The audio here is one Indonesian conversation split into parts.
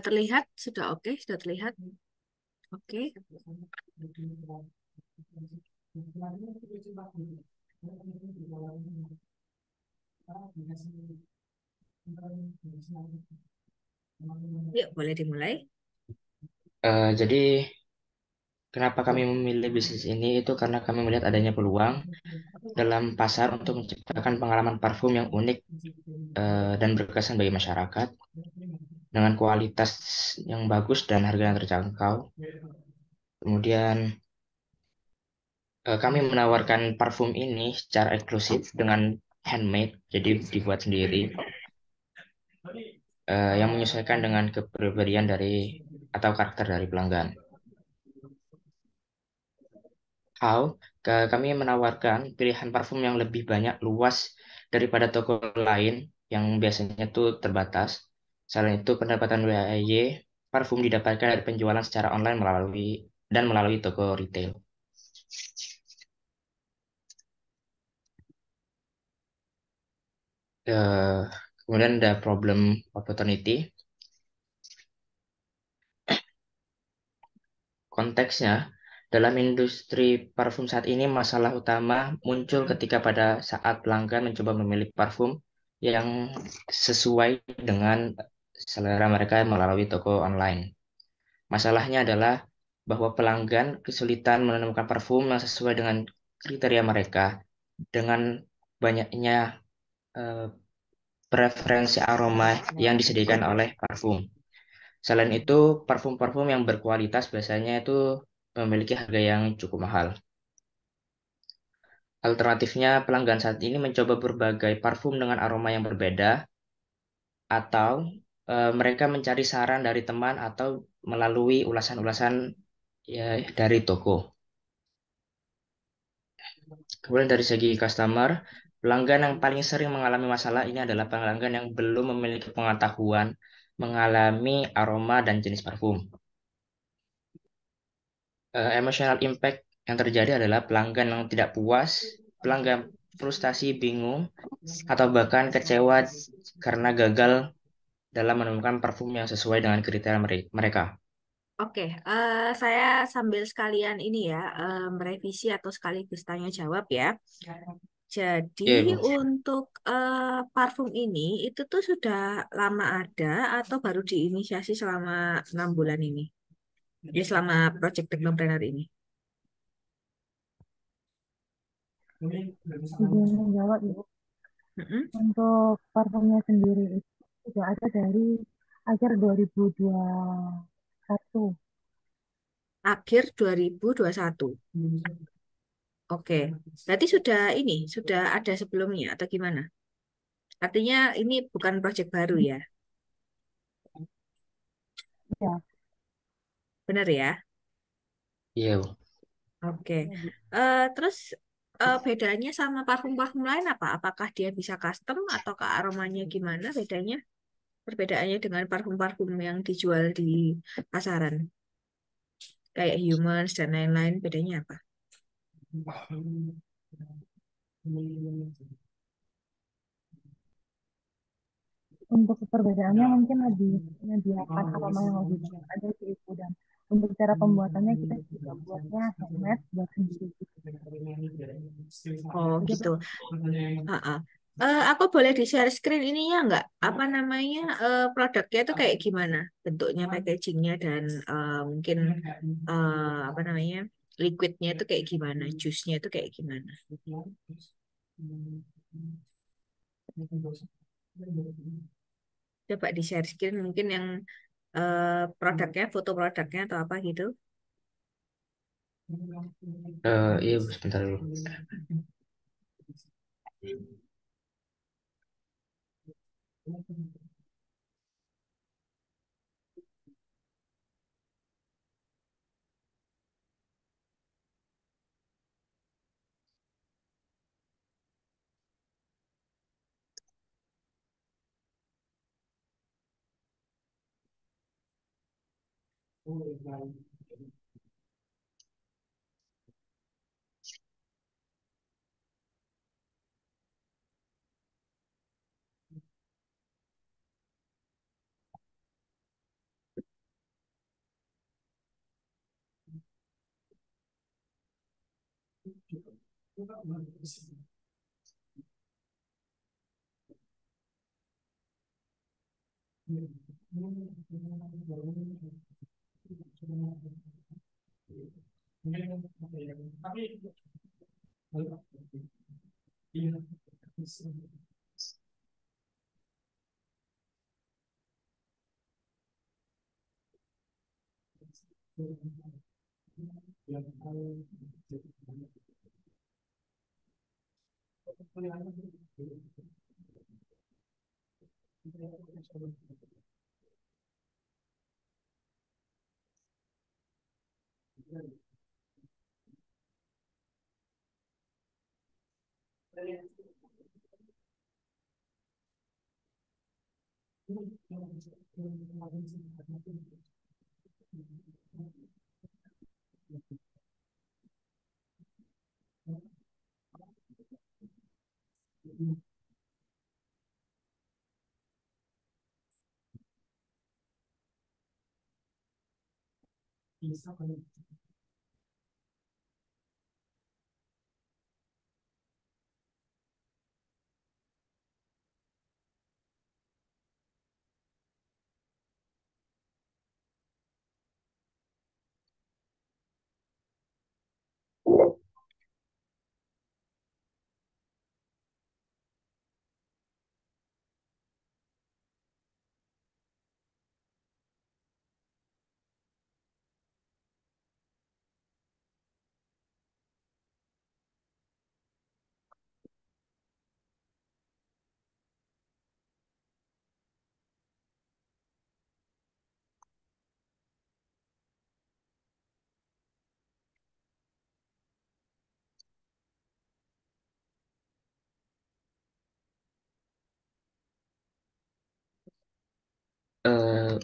terlihat? Sudah oke? Sudah terlihat? Oke. Yuk, boleh dimulai. Jadi kenapa kami memilih bisnis ini itu karena kami melihat adanya peluang dalam pasar untuk menciptakan pengalaman parfum yang unik dan berkesan bagi masyarakat dengan kualitas yang bagus dan harga yang terjangkau. Kemudian kami menawarkan parfum ini secara eksklusif dengan handmade, jadi dibuat sendiri, yang menyesuaikan dengan kepribadian dari atau karakter dari pelanggan. How? Kami menawarkan pilihan parfum yang lebih banyak luas daripada toko lain yang biasanya tuh terbatas. Selain itu, pendapatan WAY parfum didapatkan dari penjualan secara online melalui toko retail. Eh, Kemudian ada problem opportunity. Konteksnya, dalam industri parfum saat ini masalah utama muncul ketika pada saat pelanggan mencoba memilih parfum yang sesuai dengan selera mereka melalui toko online. Masalahnya adalah bahwa pelanggan kesulitan menemukan parfum yang sesuai dengan kriteria mereka dengan banyaknya eh, preferensi aroma yang disediakan oleh parfum. Selain itu, parfum-parfum yang berkualitas biasanya itu memiliki harga yang cukup mahal. Alternatifnya, pelanggan saat ini mencoba berbagai parfum dengan aroma yang berbeda, atau mereka mencari saran dari teman atau melalui ulasan-ulasan ya, dari toko. Kemudian dari segi customer, pelanggan yang paling sering mengalami masalah ini adalah pelanggan yang belum memiliki pengetahuan mengalami aroma dan jenis parfum. Emotional impact yang terjadi adalah pelanggan yang tidak puas, pelanggan frustasi, bingung, atau bahkan kecewa karena gagal dalam menemukan parfum yang sesuai dengan kriteria mereka. Oke, saya sambil sekalian ini ya, merevisi atau sekaligus tanya jawab ya. Jadi Iya, Ibu. untuk parfum ini itu tuh sudah lama ada atau baru diinisiasi selama 6 bulan ini? Ya selama Project Technopreneur ini. Izin menjawab Ibu. Mm-mm. Untuk parfumnya sendiri itu sudah ada dari akhir 2021. Akhir 2021. Oke, berarti sudah ini, sudah ada sebelumnya atau gimana? Artinya ini bukan project baru ya, Ya, benar ya? Iya, Bu. Oke. ya Bu. Terus bedanya sama parfum-parfum lain apa? Apakah dia bisa custom atau ke aromanya gimana bedanya? Perbedaannya dengan parfum-parfum yang dijual di pasaran, kayak Humans dan lain-lain, bedanya apa? Untuk perbedaannya mungkin lebih menyediakan aroma yang lebih banyak aja sih Ibu. Dan untuk cara pembuatannya kita juga buatnya handmade buat sendiri gitu. Oh Itu gitu. sih. Ha-ha. Aku boleh di-share screen ininya nggak? Apa namanya produknya itu kayak gimana? Bentuknya, packagingnya dan mungkin apa namanya liquidnya itu kayak gimana? Jusnya itu kayak gimana? Coba di-share screen mungkin yang produknya, foto produknya atau apa gitu. Iya, Bu, sebentar dulu.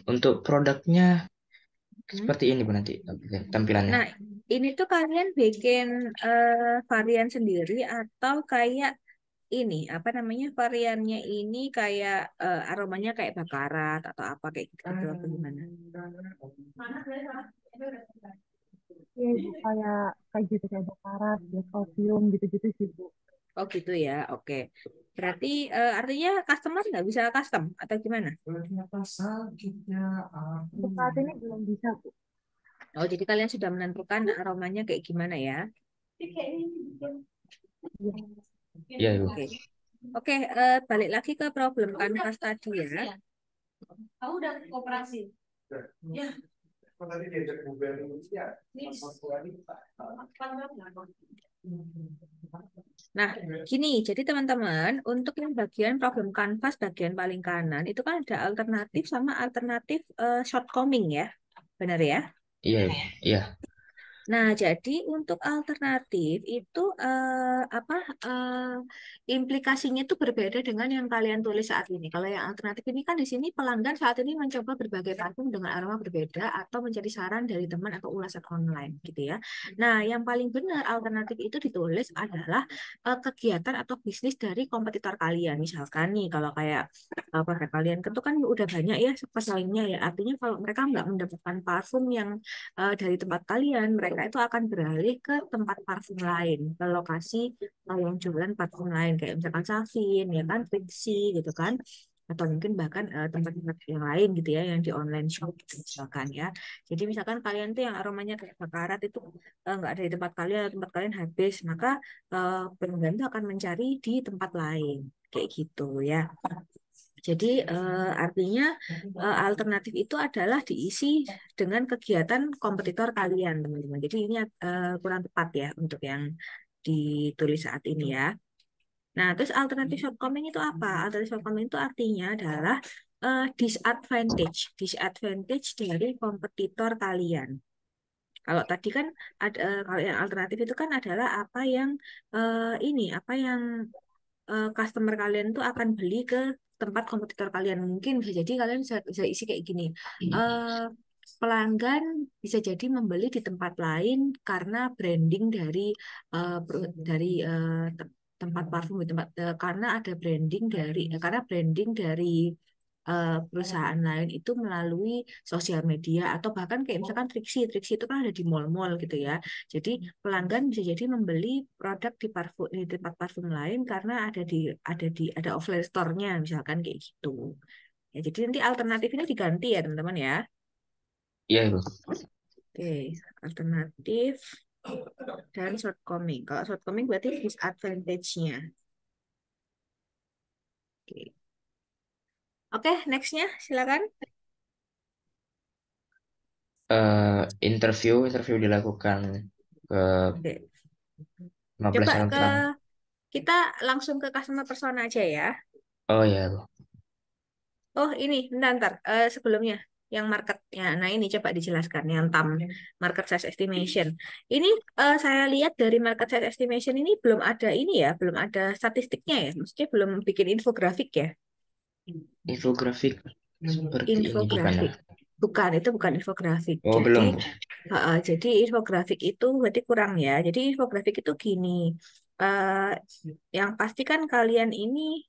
Untuk produknya Hmm? seperti ini Bu nanti tampilannya. Nah, ini tuh kalian bikin varian sendiri atau kayak ini apa namanya variannya ini kayak aromanya kayak bakarat atau apa kayak gitu apa gimana? Ya ibu kayak kayak gitu kayak bakarat, black opium gitu-gitu sih bu. Oh gitu ya, oke. Berarti artinya customer nggak bisa custom atau gimana? Untuk saat ini belum bisa bu. Oh jadi kalian sudah menentukan aromanya kayak gimana ya? Iya. Iya Ibu. Oke, oke. Balik lagi ke problem kanvas tadi ya. Kamu udah koperasi? Ya. Nah, gini, jadi teman-teman, untuk yang bagian problem canvas bagian paling kanan, itu kan ada alternatif sama alternatif shortcoming ya, benar ya? Iya Ibu. Iya. Nah, jadi untuk alternatif itu apa implikasinya itu berbeda dengan yang kalian tulis saat ini. Kalau yang alternatif ini kan di sini pelanggan saat ini mencoba berbagai parfum dengan aroma berbeda atau mencari saran dari teman atau ulasan online gitu ya. Nah, yang paling benar alternatif itu ditulis adalah kegiatan atau bisnis dari kompetitor kalian. Misalkan nih kalau kayak produk kalian itu kan udah banyak ya pesaingnya ya. Artinya kalau mereka nggak mendapatkan parfum yang dari tempat kalian, mereka itu akan beralih ke tempat parfum lain, ke lokasi yang jualan parfum lain, kayak misalkan Savin, ya kan, Trixie gitu kan, atau mungkin bahkan tempat-tempat yang lain gitu ya, yang di online shop gitu, misalkan ya. Jadi misalkan kalian tuh yang aromanya kayak bakarat itu nggak ada di tempat kalian, atau tempat kalian habis, maka pelanggan itu akan mencari di tempat lain, kayak gitu ya. Jadi artinya alternatif itu adalah diisi dengan kegiatan kompetitor kalian, teman-teman. Jadi ini kurang tepat ya untuk yang ditulis saat ini ya. Nah, terus alternatif shortcoming itu apa? Alternatif shortcoming itu artinya adalah disadvantage dari kompetitor kalian. Kalau tadi kan ada kalau yang alternatif itu kan adalah apa yang ini apa yang customer kalian tuh akan beli ke tempat kompetitor kalian. Mungkin bisa jadi kalian bisa isi kayak gini. Eh, pelanggan bisa jadi membeli di tempat lain karena branding dari dari tempat parfum di tempat karena ada branding dari karena branding dari perusahaan lain itu melalui sosial media atau bahkan kayak misalkan Trixie. Trixie itu kan ada di mall-mall gitu ya. Jadi pelanggan bisa jadi membeli produk di parfum di tempat parfum lain karena ada offline store-nya misalkan kayak gitu. Ya, jadi nanti alternatifnya diganti ya teman-teman ya. Iya, Ibu. Oke, alternatif dan shortcoming. Kalau shortcoming berarti disadvantage-nya. Oke, oke, nextnya silakan. Interview dilakukan ke Oke, 15 coba orang ke pelanggan. kita langsung ke customer persona aja ya. Oh ya, Bu. Oh ini, bentar, sebelumnya yang marketnya. Nah ini coba dijelaskan yang market size estimation. Ini saya lihat dari market size estimation ini belum ada ini ya, belum ada statistiknya ya. Maksudnya belum bikin infografik ya. Infografik seperti ini gimana? Infografik. Bukan, itu bukan infografik. Oh, belum, Bu. Jadi infografik itu berarti kurang ya. Jadi infografik itu gini. eh yang pasti kan kalian ini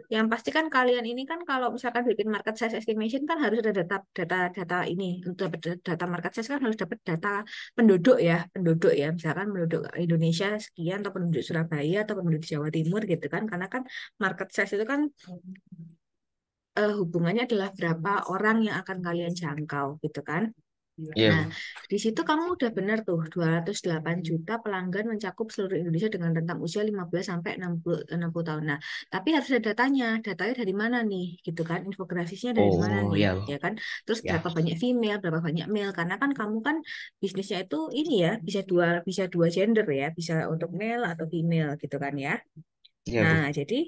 Yang pasti kan kalian ini kan kalau misalkan bikin market size estimation kan harus ada data ini. Untuk dapat data market size kan harus dapat data penduduk ya, penduduk ya. Misalkan penduduk Indonesia sekian atau penduduk Surabaya atau penduduk Jawa Timur gitu kan. Karena kan market size itu kan hubungannya adalah berapa orang yang akan kalian jangkau gitu kan. Iya, Nah, Bu. di situ kamu udah benar tuh 208 juta pelanggan mencakup seluruh Indonesia dengan rentang usia 15 sampai 60 tahun. Nah, tapi harus ada datanya. Datanya dari mana nih? Gitu kan. Infografisnya dari mana Oh, nih? ya, Bu. Ya kan? Terus Ya, berapa banyak female, berapa banyak male? Karena kan kamu kan bisnisnya itu ini ya, bisa dua gender ya, bisa untuk male atau female gitu kan ya. iya, Nah, Bu. jadi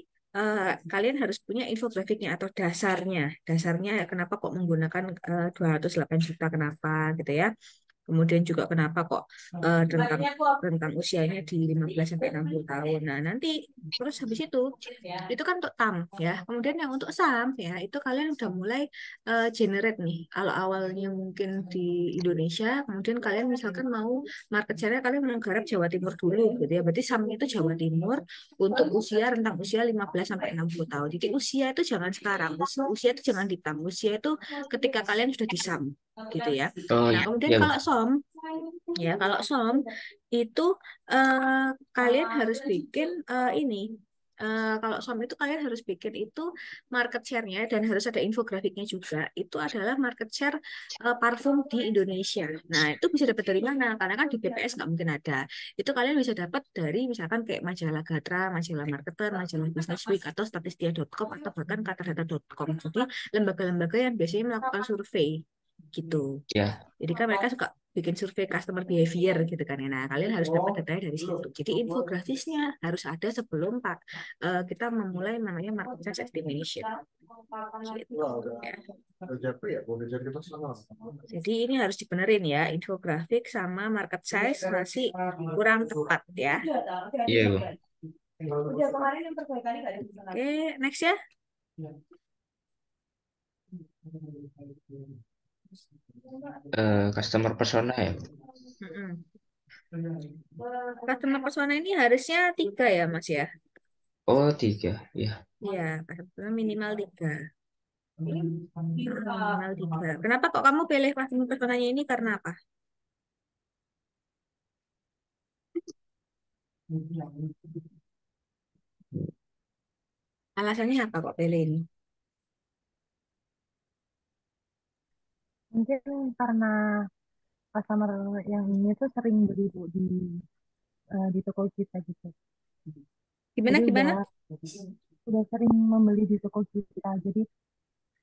kalian harus punya infografiknya atau dasarnya. Dasarnya kenapa kok menggunakan 208 juta, kenapa gitu ya. Kemudian juga kenapa kok rentang usianya di 15 sampai 60 tahun. Nah, nanti terus habis itu kan untuk TAM ya. Kemudian yang untuk SAM ya, itu kalian udah mulai generate nih. Kalau awalnya mungkin di Indonesia, kemudian kalian misalkan mau market share kalian menggarap Jawa Timur dulu gitu ya. Berarti SAM-nya itu Jawa Timur untuk rentang usia 15 sampai 60 tahun. Jadi usia itu jangan sekarang. Usia itu jangan di TAM. Usia itu ketika kalian sudah di SAM gitu ya. Oh, Nah, iya, kemudian iya, Bu. kalau SOM itu kalian harus bikin ini. Kalau SOM itu kalian harus bikin itu market share-nya dan harus ada infografiknya juga. Itu adalah market share parfum di Indonesia. Nah, itu bisa dapat dari mana? Karena kan di BPS nggak mungkin ada. Itu kalian bisa dapat dari misalkan kayak majalah Gatra, majalah Marketer, majalah Business Week, atau statistia.com, atau bahkan katadata.com. Jadi lembaga-lembaga yang biasanya melakukan survei gitu. Ya, Jadi kan mereka suka bikin survei customer behavior gitu kan ya. Nah, kalian harus dapat datanya dari situ. Jadi infografisnya harus ada sebelum kita memulai namanya market size estimation. Gitu, ya. Jadi ini harus dibenerin ya, infografik sama market size masih kurang tepat ya. iya, Bu. Oke, next ya. Customer persona ya, Bu. Mm-mm. Customer persona ini harusnya 3 ya, Mas ya. Oh, 3. Ya. Iya, minimal 3. Minimal 3. Kenapa kok kamu pilih customer personanya ini karena apa? Alasannya apa kok pilih ini? Mungkin karena customer yang ini tuh sering beli Bu, di toko kita gitu. Gimana Jadi gimana? udah sering membeli di toko kita. Jadi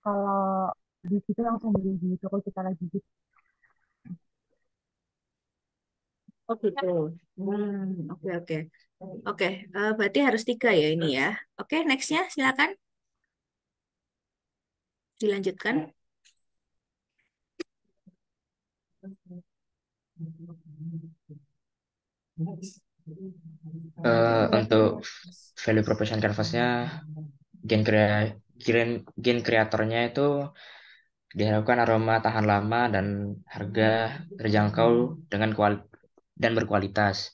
kalau di situ langsung beli di toko kita lagi gitu. Oh gitu. Oke oke. Oke, berarti harus 3 ya ini ya. Oke, nextnya silakan dilanjutkan. Untuk value proposition canvasnya, gen krea gen kreatornya itu diharapkan aroma tahan lama dan harga terjangkau dengan dan berkualitas.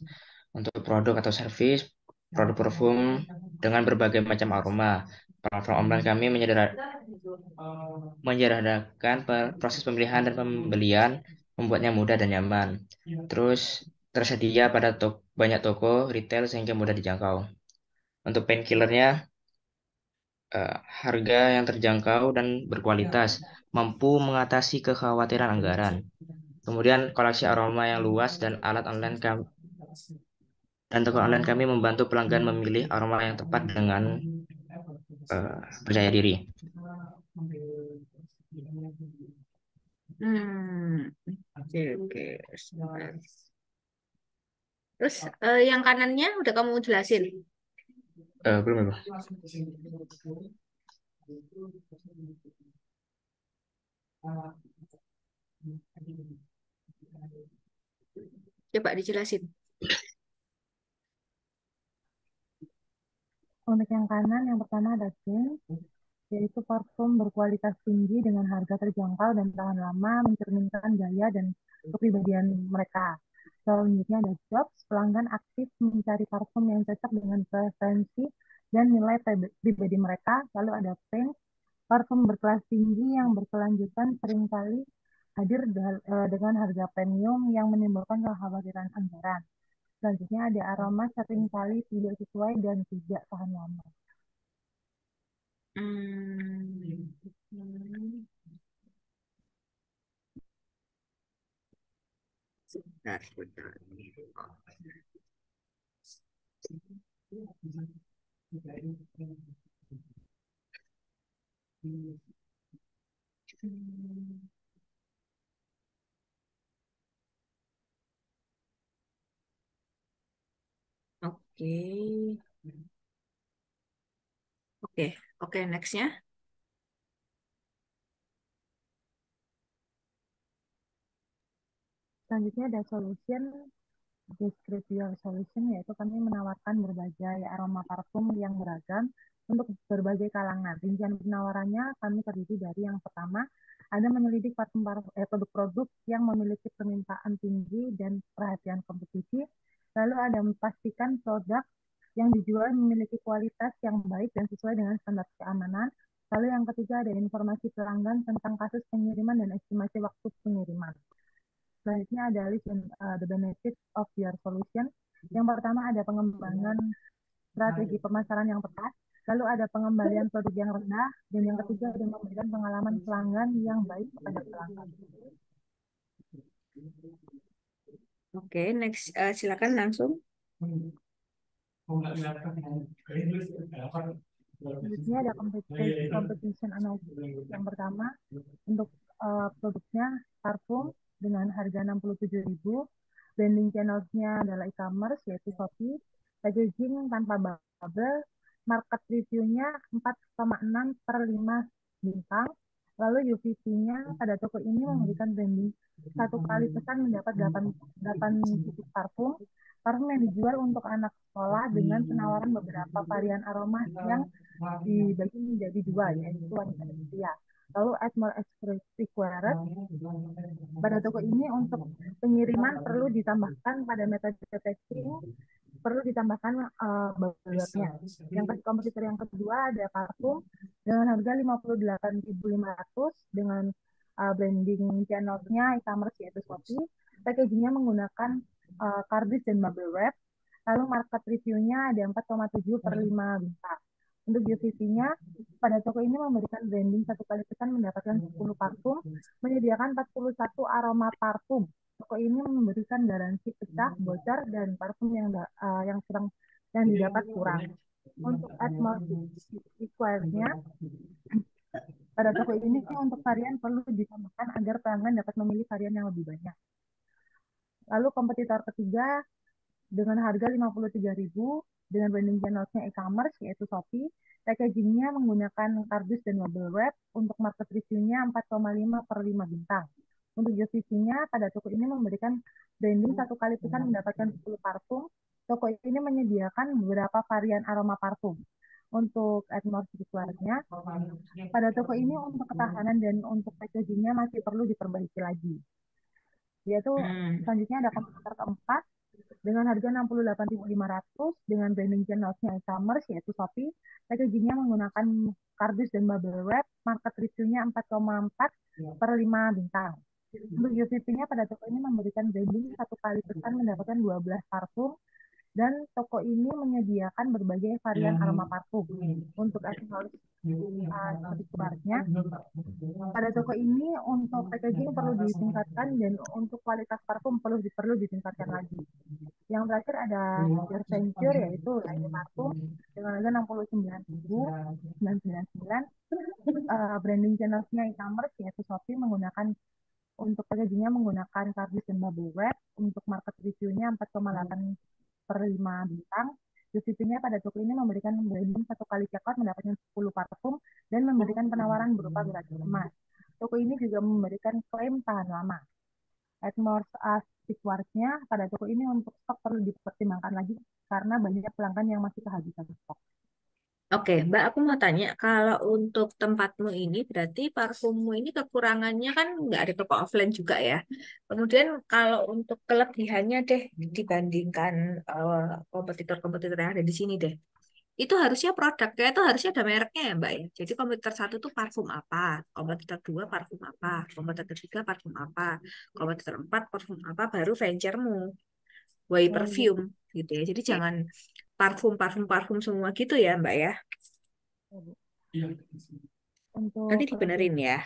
Untuk produk atau service, produk parfum dengan berbagai macam aroma, Platform online kami menyederhanakan proses pemilihan dan pembelian, membuatnya mudah dan nyaman. Terus tersedia pada banyak toko retail sehingga mudah dijangkau. Untuk painkillernya, harga yang terjangkau dan berkualitas, mampu mengatasi kekhawatiran anggaran. Kemudian koleksi aroma yang luas dan toko online kami membantu pelanggan memilih aroma yang tepat dengan percaya diri. Oke, oke. Terus yang kanannya udah kamu jelasin. Belum, belum. Coba dijelasin. Untuk yang kanan, yang pertama ada Pink, yaitu parfum berkualitas tinggi dengan harga terjangkau dan tahan lama, mencerminkan gaya dan kepribadian mereka. Selanjutnya ada Jobs, pelanggan aktif mencari parfum yang cocok dengan preferensi dan nilai pribadi mereka. Lalu ada Pink, parfum berkelas tinggi yang berkelanjutan seringkali hadir dengan harga premium yang menimbulkan kekhawatiran anggaran. Selanjutnya ada aroma seringkali tidak sesuai dan tidak tahan lama. Hmm. Sebentar, sebentar. Hmm. Oke, oke, oke. Nextnya. Selanjutnya ada solution, describe your solution, yaitu kami menawarkan berbagai aroma parfum yang beragam untuk berbagai kalangan. Rincian penawarannya kami terdiri dari yang pertama, ada menyelidik produk-produk yang memiliki permintaan tinggi dan perhatian kompetisi. Lalu ada memastikan produk yang dijual memiliki kualitas yang baik dan sesuai dengan standar keamanan. Lalu yang ketiga ada informasi pelanggan tentang kasus pengiriman dan estimasi waktu pengiriman. Selanjutnya ada list the benefits of your solution. Yang pertama ada pengembangan strategi pemasaran yang tepat, lalu ada pengembalian produk yang rendah, dan yang ketiga ada memberikan pengalaman pelanggan yang baik kepada pelanggan. Oke, next. Silakan langsung. Selanjutnya ada competition analysis. Yang pertama, untuk produknya parfum dengan harga 67.000, branding channelsnya adalah e-commerce yaitu Shopee, packaging tanpa bubble, market reviewnya 4,6 per 5 bintang, lalu UVC-nya pada toko ini memberikan branding satu kali pesan mendapat 8 titik parfum, parfum yang dijual untuk anak sekolah dengan penawaran beberapa varian aroma yang dibagi menjadi dua, yaitu wanita dan pria. Lalu add more required. Pada toko ini untuk pengiriman perlu ditambahkan pada metode packing, perlu ditambahkan bubble-nya. Yang kompetitor yang kedua ada parfum dengan harga 58.500 dengan branding channelnya e-commerce yaitu Shopee. Packagingnya menggunakan kardus dan bubble wrap. Lalu market reviewnya ada 4,7 per 5 bintang. Untuk UVC-nya, pada toko ini memberikan branding satu kali pesan mendapatkan 10 parfum, menyediakan 41 aroma parfum. Toko ini memberikan garansi pecah, bocor, dan parfum yang didapat kurang. Untuk atmosfer required-nya, pada toko ini untuk varian perlu ditambahkan agar pelanggan dapat memilih varian yang lebih banyak. Lalu kompetitor ketiga dengan harga 53.000 dengan branding channelsnya e-commerce yaitu Shopee. Packagingnya menggunakan kardus dan bubble wrap. Untuk market reviewnya 4,5 per 5 bintang. Untuk UVC-nya pada toko ini memberikan branding satu kali pesan mendapatkan 10 parfum. Toko ini menyediakan beberapa varian aroma parfum. Untuk atmosfer required-nya, pada toko ini untuk ketahanan dan untuk packagingnya masih perlu diperbaiki lagi. Yaitu selanjutnya ada kompetitor keempat Dengan harga 68.500 dengan branding channel-nya e-commerce yaitu Shopee, packagingnya menggunakan kardus dan bubble wrap, market review-nya 4,4 per 5 bintang. Untuk UVP-nya pada toko ini memberikan branding satu kali pesan mendapatkan 12 parfum dan toko ini menyediakan berbagai varian aroma parfum. Untuk aksesoris seperti keluarnya, pada toko ini untuk packaging perlu ditingkatkan dan untuk kualitas parfum perlu ditingkatkan lagi. Yang terakhir ada Your Venture yaitu lainnya parfum dengan harga 69.999. Branding channelsnya e-commerce yaitu Shopee menggunakan untuk packagingnya menggunakan kardus dan bubble wrap. Untuk market review-nya 4,8 per 5 bintang. UVP-nya pada toko ini memberikan branding satu kali checkout mendapatkan 10 parfum dan memberikan penawaran berupa gratis emas. Toko ini juga memberikan klaim tahan lama. Atmos Stickwars-nya pada toko ini untuk stok perlu dipertimbangkan lagi karena banyak pelanggan yang masih kehabisan stok. Oke, Mbak, aku mau tanya, kalau untuk tempatmu ini, berarti parfummu ini kekurangannya kan nggak ada toko offline juga ya. Kemudian kalau untuk kelebihannya deh, dibandingkan kompetitor-kompetitor yang ada di sini deh, itu harusnya produknya itu harusnya ada mereknya ya, Mbak ya. Jadi kompetitor satu tuh parfum apa, kompetitor dua parfum apa, kompetitor tiga parfum apa, kompetitor empat parfum apa, baru venture-mu. Way Oh, perfume gitu ya. Jadi jangan parfum semua gitu ya, Mbak ya. iya, Bu. Untuk Nanti kelebihan dibenerin ya.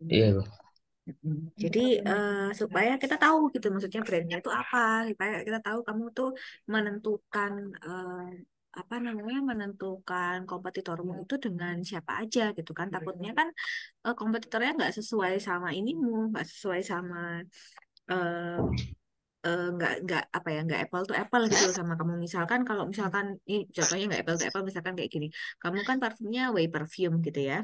Iya, Bu. Jadi untuk kelebihan supaya kita tahu gitu maksudnya brandnya itu apa, supaya kita tahu kamu tuh menentukan apa namanya menentukan kompetitormu itu dengan siapa aja gitu kan. Takutnya kan kompetitornya nggak sesuai sama inimu, nggak sesuai sama eh, nggak apa ya nggak apple to apple gitu loh sama kamu misalkan kalau misalkan ini contohnya nggak apple to apple misalkan kayak gini kamu kan parfumnya Way Perfume gitu ya.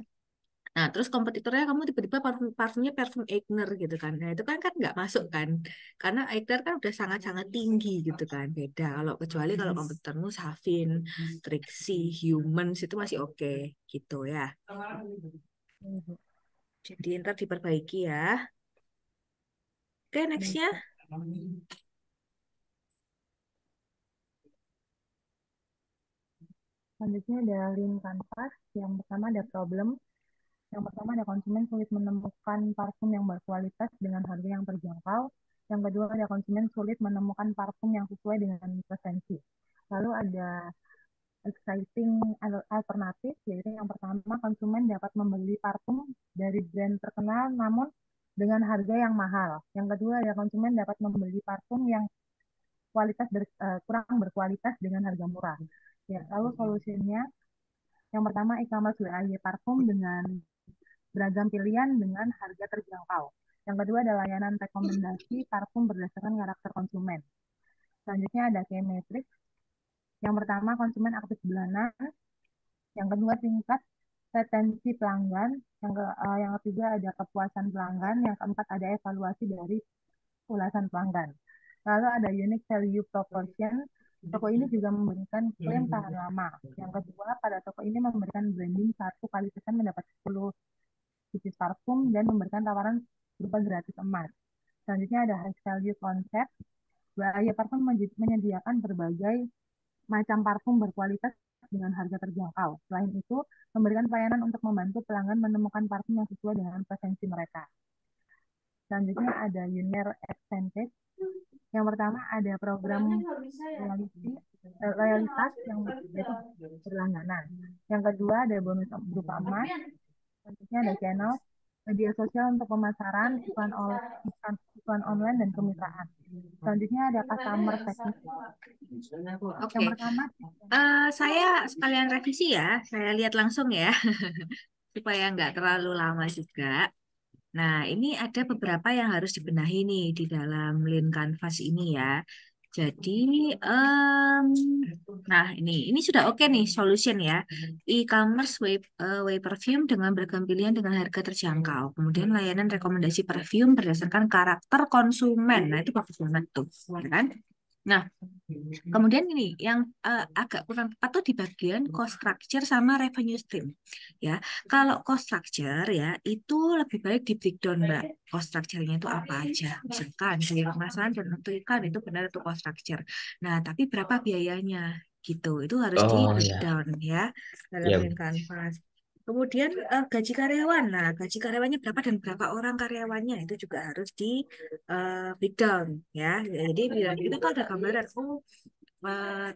Nah, terus kompetitornya kamu tiba-tiba parfumnya parfum Eigner gitu kan. Nah, itu kan nggak masuk kan. Karena Eigner kan udah sangat-sangat tinggi gitu kan. Beda kalau kecuali kalau kompetitormu Savin, Trixie, Humans itu masih oke gitu ya. ini, Bu. Jadi ntar diperbaiki ya. Oke, Baik, nextnya. Bu. Selanjutnya ada Lean Canvas. Yang pertama ada problem. Yang pertama ada konsumen sulit menemukan parfum yang berkualitas dengan harga yang terjangkau. Yang kedua ada konsumen sulit menemukan parfum yang sesuai dengan preferensi. Lalu ada exciting alternatif, yaitu yang pertama konsumen dapat membeli parfum dari brand terkenal namun dengan harga yang mahal. Yang kedua ada konsumen dapat membeli parfum yang kurang berkualitas dengan harga murah. Ya, lalu solusinya yang pertama e-commerce WAY parfum dengan beragam pilihan dengan harga terjangkau. Yang kedua ada layanan rekomendasi parfum berdasarkan karakter konsumen. Selanjutnya ada K-Matrix. Yang pertama konsumen aktif bulanan, yang kedua tingkat retensi pelanggan, yang ketiga ada kepuasan pelanggan, yang keempat ada evaluasi dari ulasan pelanggan. Lalu ada unique value proportion. Toko ini juga memberikan klaim tahan lama. Yang kedua, pada toko ini memberikan branding satu kali pesan mendapat 10 pieces parfum dan memberikan tawaran berupa gratis emas. Selanjutnya ada high value concept. Bahaya Parfum menyediakan berbagai macam parfum berkualitas dengan harga terjangkau. Selain itu, memberikan pelayanan untuk membantu pelanggan menemukan parfum yang sesuai dengan preferensi mereka. Selanjutnya ada Unier Advantage. Yang pertama ada program loyalitas yang yaitu berlangganan. Yang kedua ada bonus berupa emas. Selanjutnya ada channel media sosial untuk pemasaran, iklan online dan kemitraan. Selanjutnya ada customer segment. Yang Oke. pertama Saya sekalian revisi ya. Saya lihat langsung ya supaya nggak terlalu lama juga. Nah, ini ada beberapa yang harus dibenahi nih di dalam Lean Canvas ini ya. Jadi, em, nah ini sudah oke nih solution ya. E-commerce way perfume dengan beragam pilihan dengan harga terjangkau. Kemudian layanan rekomendasi perfume berdasarkan karakter konsumen. Nah, itu bagus banget tuh, ya kan? Nah, kemudian ini yang agak kurang tepat tuh di bagian cost structure sama revenue stream. Ya, kalau cost structure ya itu lebih baik di breakdown, Mbak. Cost structure-nya itu apa aja? Misalkan biaya pemasaran dan tentukan itu benar itu cost structure. Nah, tapi berapa biayanya? Gitu. Itu harus di Oh ya, breakdown ya dalam ya main Bu. kanvas. Kemudian gaji karyawan. Nah, gaji karyawannya berapa dan berapa orang karyawannya itu juga harus di breakdown ya. Jadi biar kita tuh ada gambaran. Oh,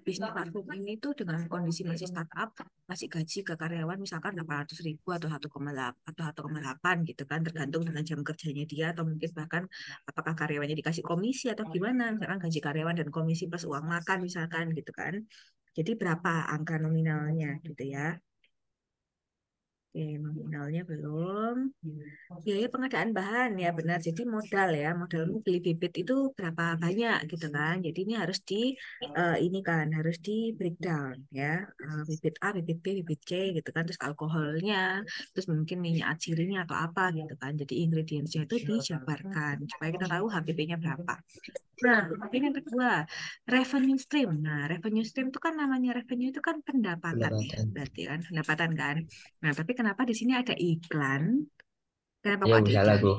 bisnis parfum ini tuh dengan kondisi masih startup masih gaji ke karyawan misalkan 800.000 atau 1,8 atau 1,8 gitu kan tergantung dengan jam kerjanya dia atau mungkin bahkan apakah karyawannya dikasih komisi atau gimana misalkan gaji karyawan dan komisi plus uang makan misalkan gitu kan jadi berapa angka nominalnya gitu ya. Oke, nominalnya belum. Biaya pengadaan bahan ya benar. Jadi modal ya, modalmu beli bibit itu berapa banyak gitu kan. Jadi ini harus di ini kan harus di breakdown ya. Bibit A, bibit B, bibit C gitu kan. Terus alkoholnya, terus mungkin minyak atsirinya atau apa gitu kan. Jadi ingredientsnya itu dijabarkan supaya kita tahu HPP-nya berapa. Nah, ini yang kedua, revenue stream. Nah, revenue stream itu kan namanya revenue itu kan pendapatan ya, Pendapatan. berarti kan pendapatan kan. Nah, tapi kenapa di sini ada iklan? Kenapa Ya kok Bu, ada salah iklan? Bu.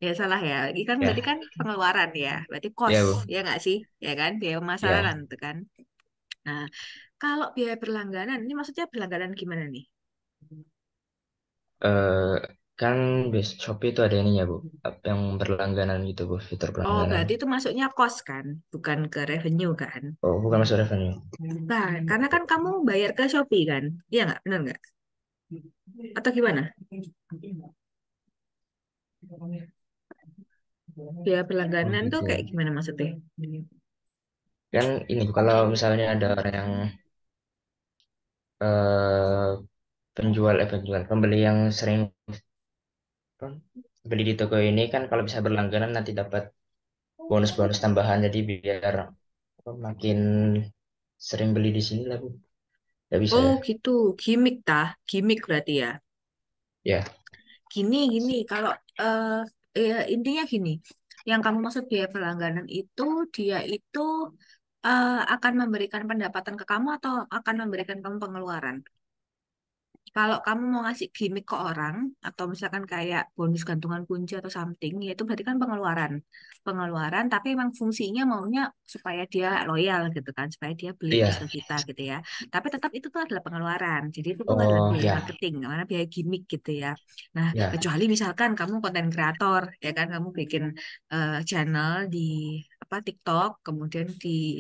Ya salah ya. Iklan berarti Ya, kan pengeluaran ya, berarti cost ya Bu. ya nggak sih? Ya kan, biaya Ya, pemasaran itu kan. Nah, kalau biaya berlangganan, ini maksudnya berlangganan gimana nih? eh kan base Shopee itu ada ininya Bu, yang berlangganan gitu Bu, fitur Oh, berlangganan. berarti itu masuknya cost kan, bukan ke revenue kan? Oh, bukan masuk revenue. Nah, karena kan kamu bayar ke Shopee kan? Iya nggak? Benar nggak? Atau gimana? Biaya Oh berlangganan tuh gitu. kayak gimana maksudnya? Kan ini Bu, kalau misalnya ada orang yang eh penjual pembeli yang sering apa, beli di toko ini kan kalau bisa berlangganan nanti dapat bonus-bonus tambahan jadi biar apa, makin sering beli di sini lah Bu. Ya bisa Oh ya. gitu, gimmick tah, gimmick berarti ya. Ya. Gini, kalau intinya gini, yang kamu maksud biaya berlangganan itu dia itu akan memberikan pendapatan ke kamu atau akan memberikan kamu pengeluaran? Kalau kamu mau ngasih gimmick ke orang, atau misalkan kayak bonus gantungan kunci atau something, ya itu berarti kan pengeluaran. Pengeluaran, tapi emang fungsinya maunya supaya dia loyal gitu kan, supaya dia beli terus Iya. ke kita gitu ya. Tapi tetap itu tuh adalah pengeluaran. Jadi itu tuh adalah Oh biaya ya, marketing, karena biaya gimmick gitu ya. Nah, ya, kecuali misalkan kamu konten kreator, ya kan, kamu bikin channel di apa TikTok, kemudian di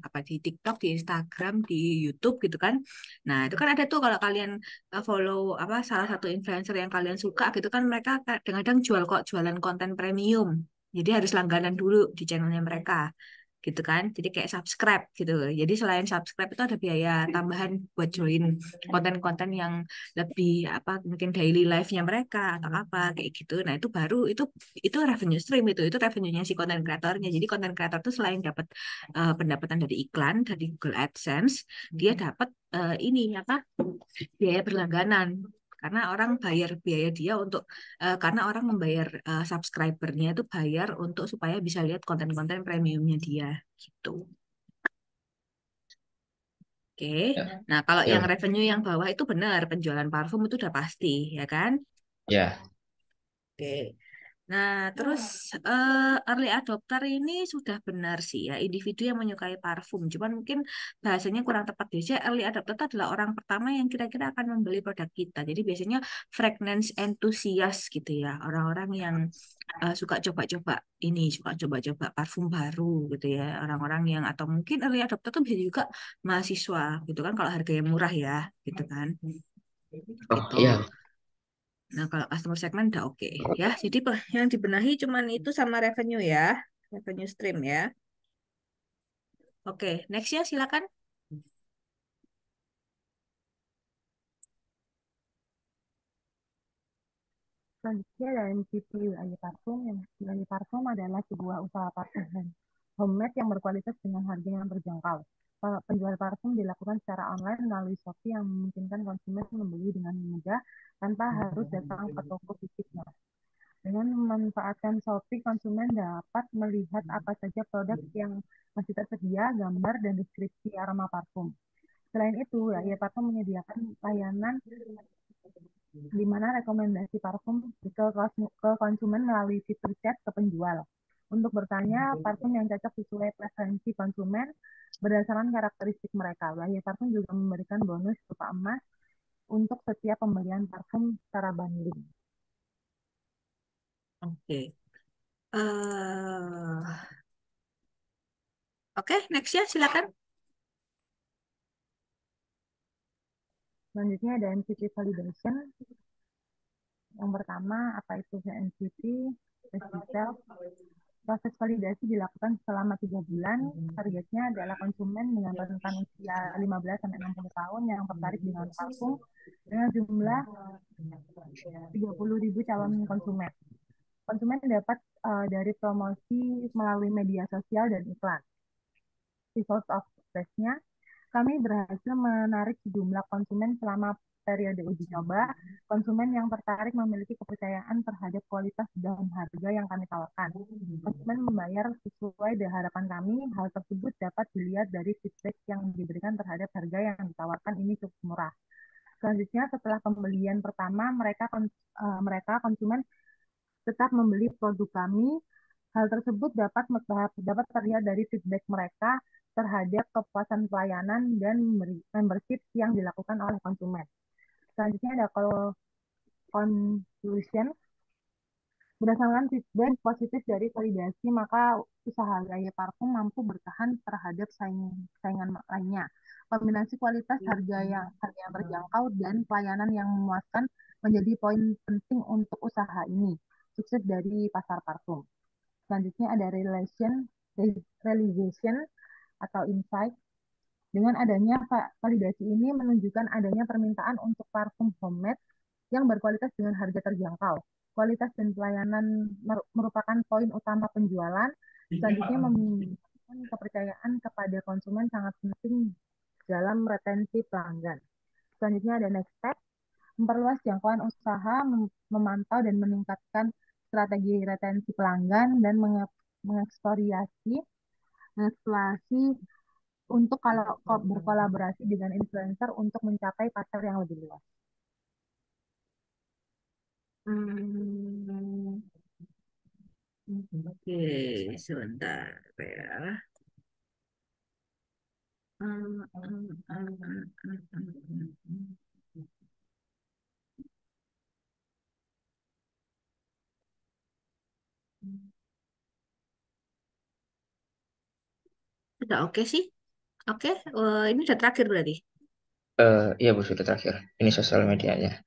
apa di TikTok, di Instagram, di YouTube gitu kan. Nah, itu kan ada tuh kalau kalian follow apa salah satu influencer yang kalian suka gitu kan mereka kadang-kadang jual kok jualan konten premium. Jadi harus langganan dulu di channelnya mereka gitu kan. Jadi kayak subscribe gitu. Jadi selain subscribe itu ada biaya tambahan buat join konten-konten yang lebih apa mungkin daily life-nya mereka atau apa kayak gitu. Nah, itu baru itu revenue stream itu revenue-nya si konten kreatornya. Jadi konten kreator itu selain dapat pendapatan dari iklan dari Google AdSense, dia dapat ini apa biaya berlangganan karena orang bayar biaya dia untuk karena orang membayar subscribernya itu bayar untuk supaya bisa lihat konten-konten premiumnya dia gitu. Oke. ya, Nah, kalau yang ya, revenue yang bawah itu benar penjualan parfum itu udah pasti ya kan? ya, Oke. Nah, terus early adopter ini sudah benar sih ya, individu yang menyukai parfum. Cuman mungkin bahasanya kurang tepat. Biasanya early adopter itu adalah orang pertama yang kira-kira akan membeli produk kita. Jadi biasanya fragrance enthusiast gitu ya, orang-orang yang suka coba-coba ini, suka coba-coba parfum baru gitu ya, orang-orang yang atau mungkin early adopter itu bisa juga mahasiswa gitu kan, kalau harganya murah ya, gitu kan. oh Gitu. iya, Nah, kalau customer segment udah oke ya. Jadi yang dibenahi cuman itu sama revenue ya, revenue stream ya. Oke, next ya silakan. Selanjutnya ada MVP wilayah parfum. Yang wilayah parfum adalah sebuah usaha parfum homemade yang berkualitas dengan harga yang terjangkau. Penjual parfum dilakukan secara online melalui Shopee yang memungkinkan konsumen membeli dengan mudah tanpa harus datang ke toko fisiknya. Dengan memanfaatkan Shopee, konsumen dapat melihat apa saja produk yang masih tersedia, gambar, dan deskripsi aroma parfum. Selain itu, ya Parfum menyediakan layanan di mana rekomendasi parfum ke konsumen melalui fitur chat ke penjual. Untuk bertanya parfum yang cocok sesuai preferensi konsumen berdasarkan karakteristik mereka. Bahaya Parfum juga memberikan bonus berupa emas untuk setiap pembelian parfum secara bundling. Oke. eh Oke, next ya, silakan. Selanjutnya ada MCP validation. Yang pertama, apa itu MCP? Resell. Proses validasi dilakukan selama 3 bulan. Targetnya adalah konsumen dengan rentan usia 15-60 tahun yang tertarik dengan parfum dengan jumlah 30.000 calon konsumen. Konsumen dapat dari promosi melalui media sosial dan iklan. Result of success-nya, kami berhasil menarik sejumlah konsumen selama periode uji coba. Konsumen yang tertarik memiliki kepercayaan terhadap kualitas dan harga yang kami tawarkan. Konsumen membayar sesuai dengan harapan kami. Hal tersebut dapat dilihat dari feedback yang diberikan terhadap harga yang ditawarkan ini cukup murah. Selanjutnya, setelah pembelian pertama, mereka konsumen tetap membeli produk kami. Hal tersebut dapat terlihat dari feedback mereka terhadap kepuasan pelayanan dan membership yang dilakukan oleh konsumen. Selanjutnya ada call conclusion. Berdasarkan feedback positif dari validasi, maka usaha Gaya Parfum mampu bertahan terhadap saingan lainnya. Kombinasi kualitas harga yang terjangkau dan pelayanan yang memuaskan menjadi poin penting untuk usaha ini. Sukses dari pasar parfum. Selanjutnya ada realization atau insight. Dengan adanya validasi ini menunjukkan adanya permintaan untuk parfum homemade yang berkualitas dengan harga terjangkau. Kualitas dan pelayanan merupakan poin utama penjualan. Selanjutnya membangun kepercayaan kepada konsumen sangat penting dalam retensi pelanggan. Selanjutnya ada next step, memperluas jangkauan usaha, memantau dan meningkatkan strategi retensi pelanggan, dan mengeksplorasi untuk kalau berkolaborasi dengan influencer untuk mencapai pasar yang lebih luas. Hmm, Oke, sebentar ya. Hmm, hmm, hmm, hmm, hmm, hmm, hmm. Udah oke sih. Oke, ini udah terakhir berarti. Iya Bu, sudah terakhir. Ini sosial medianya.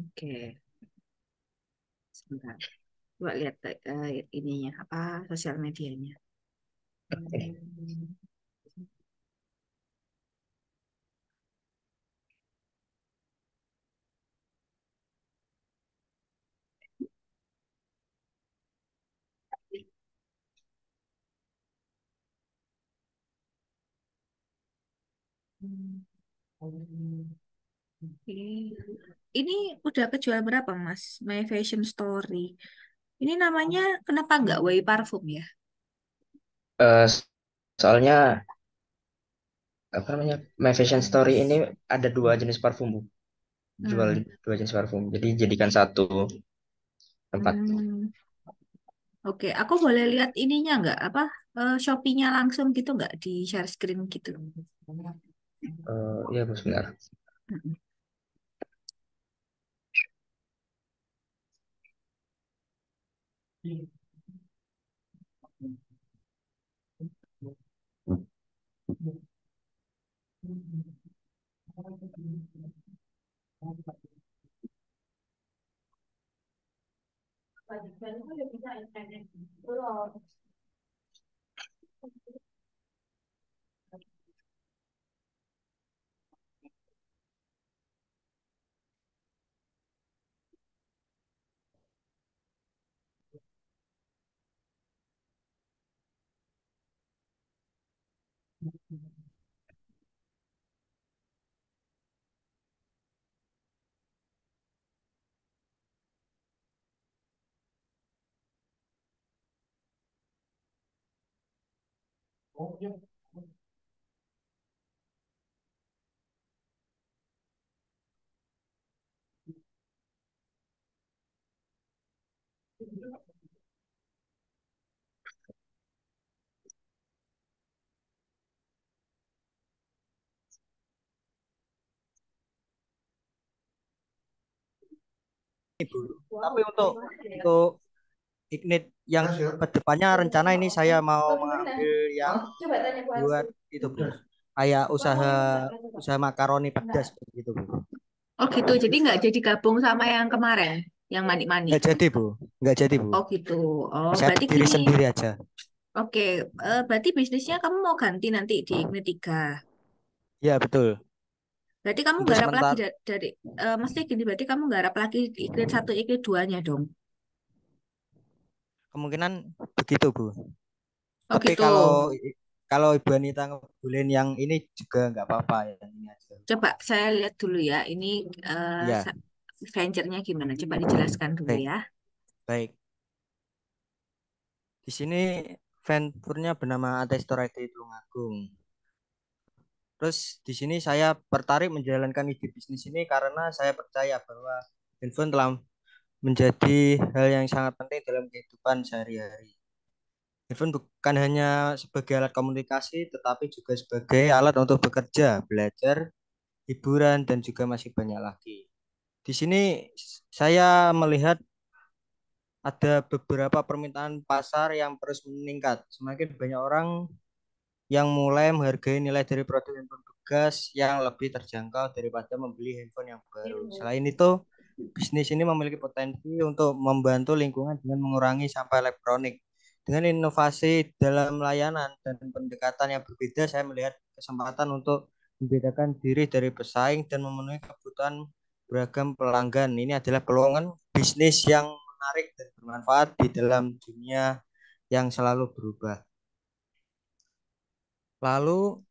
Oke, sebentar. Coba lihat ininya apa sosial medianya. Ini. Oke. Ini udah kejual berapa, Mas? My Fashion Story. Ini namanya kenapa nggak Way Parfum ya? Eh, Soalnya apa namanya, My Fashion Story ini ada dua jenis parfum Bu. Jual Hmm. dua jenis parfum. Jadi jadikan satu tempat. Hmm. Oke, aku boleh lihat ininya nggak? Apa Shopee-nya langsung gitu nggak di share screen gitu? Iya Bu, sebentar. Mm-mm. Bu. Tapi untuk Ignite yang kedepannya rencana ini saya mau mengambil yang buat itu Bu. Kayak usaha usaha makaroni pedas begitu Bu. Oh gitu, jadi nggak jadi gabung sama yang kemarin, yang manik-manik. Nggak jadi Bu, nggak jadi Bu. Oh gitu. Oh Saya berarti berdiri gini. sendiri aja. Oke, berarti bisnisnya kamu mau ganti nanti di Ignite 3. Ya betul. Berarti kamu Untuk nggarap lagi sementara dari, maksudnya gini, berarti kamu nggarap lagi di Ignite 1, Ignite 2-nya dong. kemungkinan begitu Bu. Oh Tapi gitu. kalau Ibu Anita ngebolehin yang ini juga nggak apa-apa yang ini aja. Coba saya lihat dulu ya. Ini Iya, venture-nya gimana? Coba dijelaskan dulu baik, ya. baik. Di sini venture-nya bernama Atestor ID Tulungagung. Terus di sini saya tertarik menjalankan ide bisnis ini karena saya percaya bahwa handphone telah menjadi hal yang sangat penting dalam kehidupan sehari-hari. Handphone bukan hanya sebagai alat komunikasi, tetapi juga sebagai alat untuk bekerja, belajar, hiburan, dan juga masih banyak lagi. Di sini saya melihat ada beberapa permintaan pasar yang terus meningkat. Semakin banyak orang yang mulai menghargai nilai dari produk handphone bekas yang lebih terjangkau daripada membeli handphone yang baru. Selain itu, bisnis ini memiliki potensi untuk membantu lingkungan dengan mengurangi sampah elektronik. Dengan inovasi dalam layanan dan pendekatan yang berbeda, saya melihat kesempatan untuk membedakan diri dari pesaing dan memenuhi kebutuhan beragam pelanggan. Ini adalah peluang bisnis yang menarik dan bermanfaat di dalam dunia yang selalu berubah. Lalu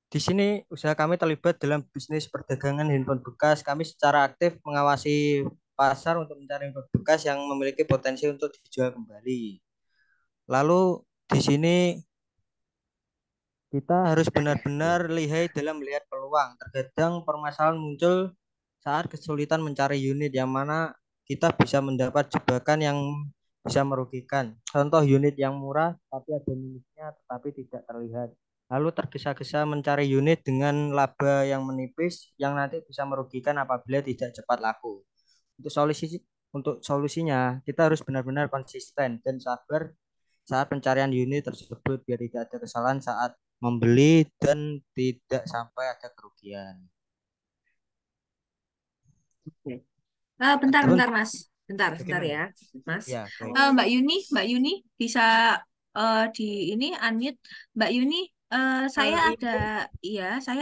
di sini usaha kami terlibat dalam bisnis perdagangan handphone bekas. Kami secara aktif mengawasi pasar untuk mencari handphone bekas yang memiliki potensi untuk dijual kembali. Lalu di sini kita harus benar-benar lihai dalam melihat peluang. Terkadang permasalahan muncul saat kesulitan mencari unit yang mana kita bisa mendapat jebakan yang bisa merugikan. Contoh unit yang murah tapi ada minusnya tetapi tidak terlihat. Lalu tergesa-gesa mencari unit dengan laba yang menipis yang nanti bisa merugikan apabila tidak cepat laku. Untuk solusinya kita harus benar-benar konsisten dan sabar saat pencarian unit tersebut biar tidak ada kesalahan saat membeli dan tidak sampai ada kerugian. Oke. Bentar, Adapun bentar, Mas. Bentar bagaimana? ya, Mas. Ya, baik. Mbak Yuni bisa di ini unmute. Mbak Yuni, saya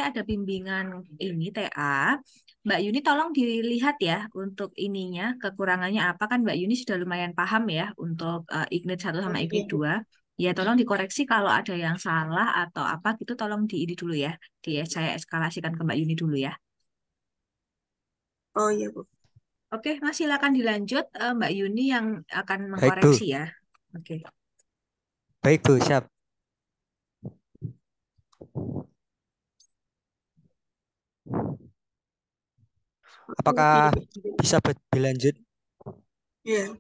ada bimbingan ini TA. Mbak Yuni tolong dilihat ya untuk ininya, kekurangannya apa kan Mbak Yuni sudah lumayan paham ya untuk Ignite 1 sama Ignite 2. Ya, tolong dikoreksi kalau ada yang salah atau apa gitu tolong di ini dulu ya. Saya eskalasikan ke Mbak Yuni dulu ya. Oh iya, Bu. Oke, Mas silakan dilanjut. Mbak Yuni yang akan Baik, Bu. mengkoreksi ya. Oke. Baik, Bu, siap. Apakah bisa dilanjut? Iya,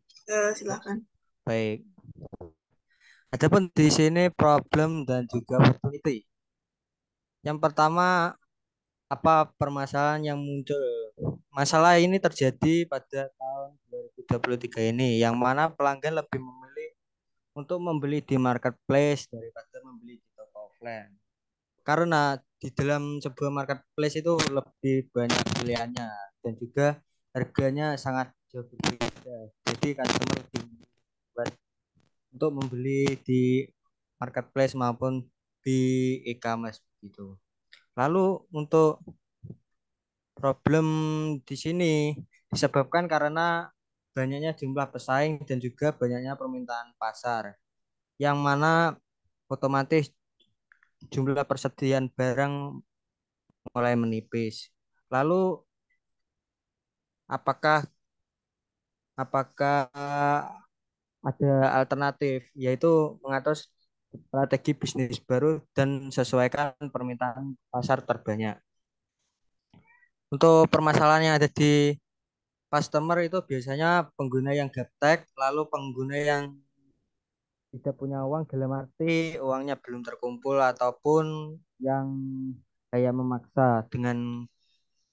silakan. Baik. Adapun di sini problem dan juga opportunity. Yang pertama, apa permasalahan yang muncul? Masalah ini terjadi pada tahun 2023 ini, yang mana pelanggan lebih memilih untuk membeli di marketplace daripada membeli di toko offline. Karena di dalam sebuah marketplace itu lebih banyak pilihannya dan juga harganya sangat jauh berbeda. Jadi customer lebih buat untuk membeli di marketplace maupun di e-commerce gitu. Lalu untuk problem di sini disebabkan karena banyaknya jumlah pesaing dan juga banyaknya permintaan pasar, yang mana otomatis jumlah persediaan barang mulai menipis. Lalu apakah apakah ada alternatif yaitu mengatur strategi bisnis baru dan sesuaikan permintaan pasar terbanyak. Untuk permasalahan yang ada di customer itu biasanya pengguna yang gaptek, lalu pengguna yang tidak punya uang dalam arti uangnya belum terkumpul ataupun yang kayak memaksa dengan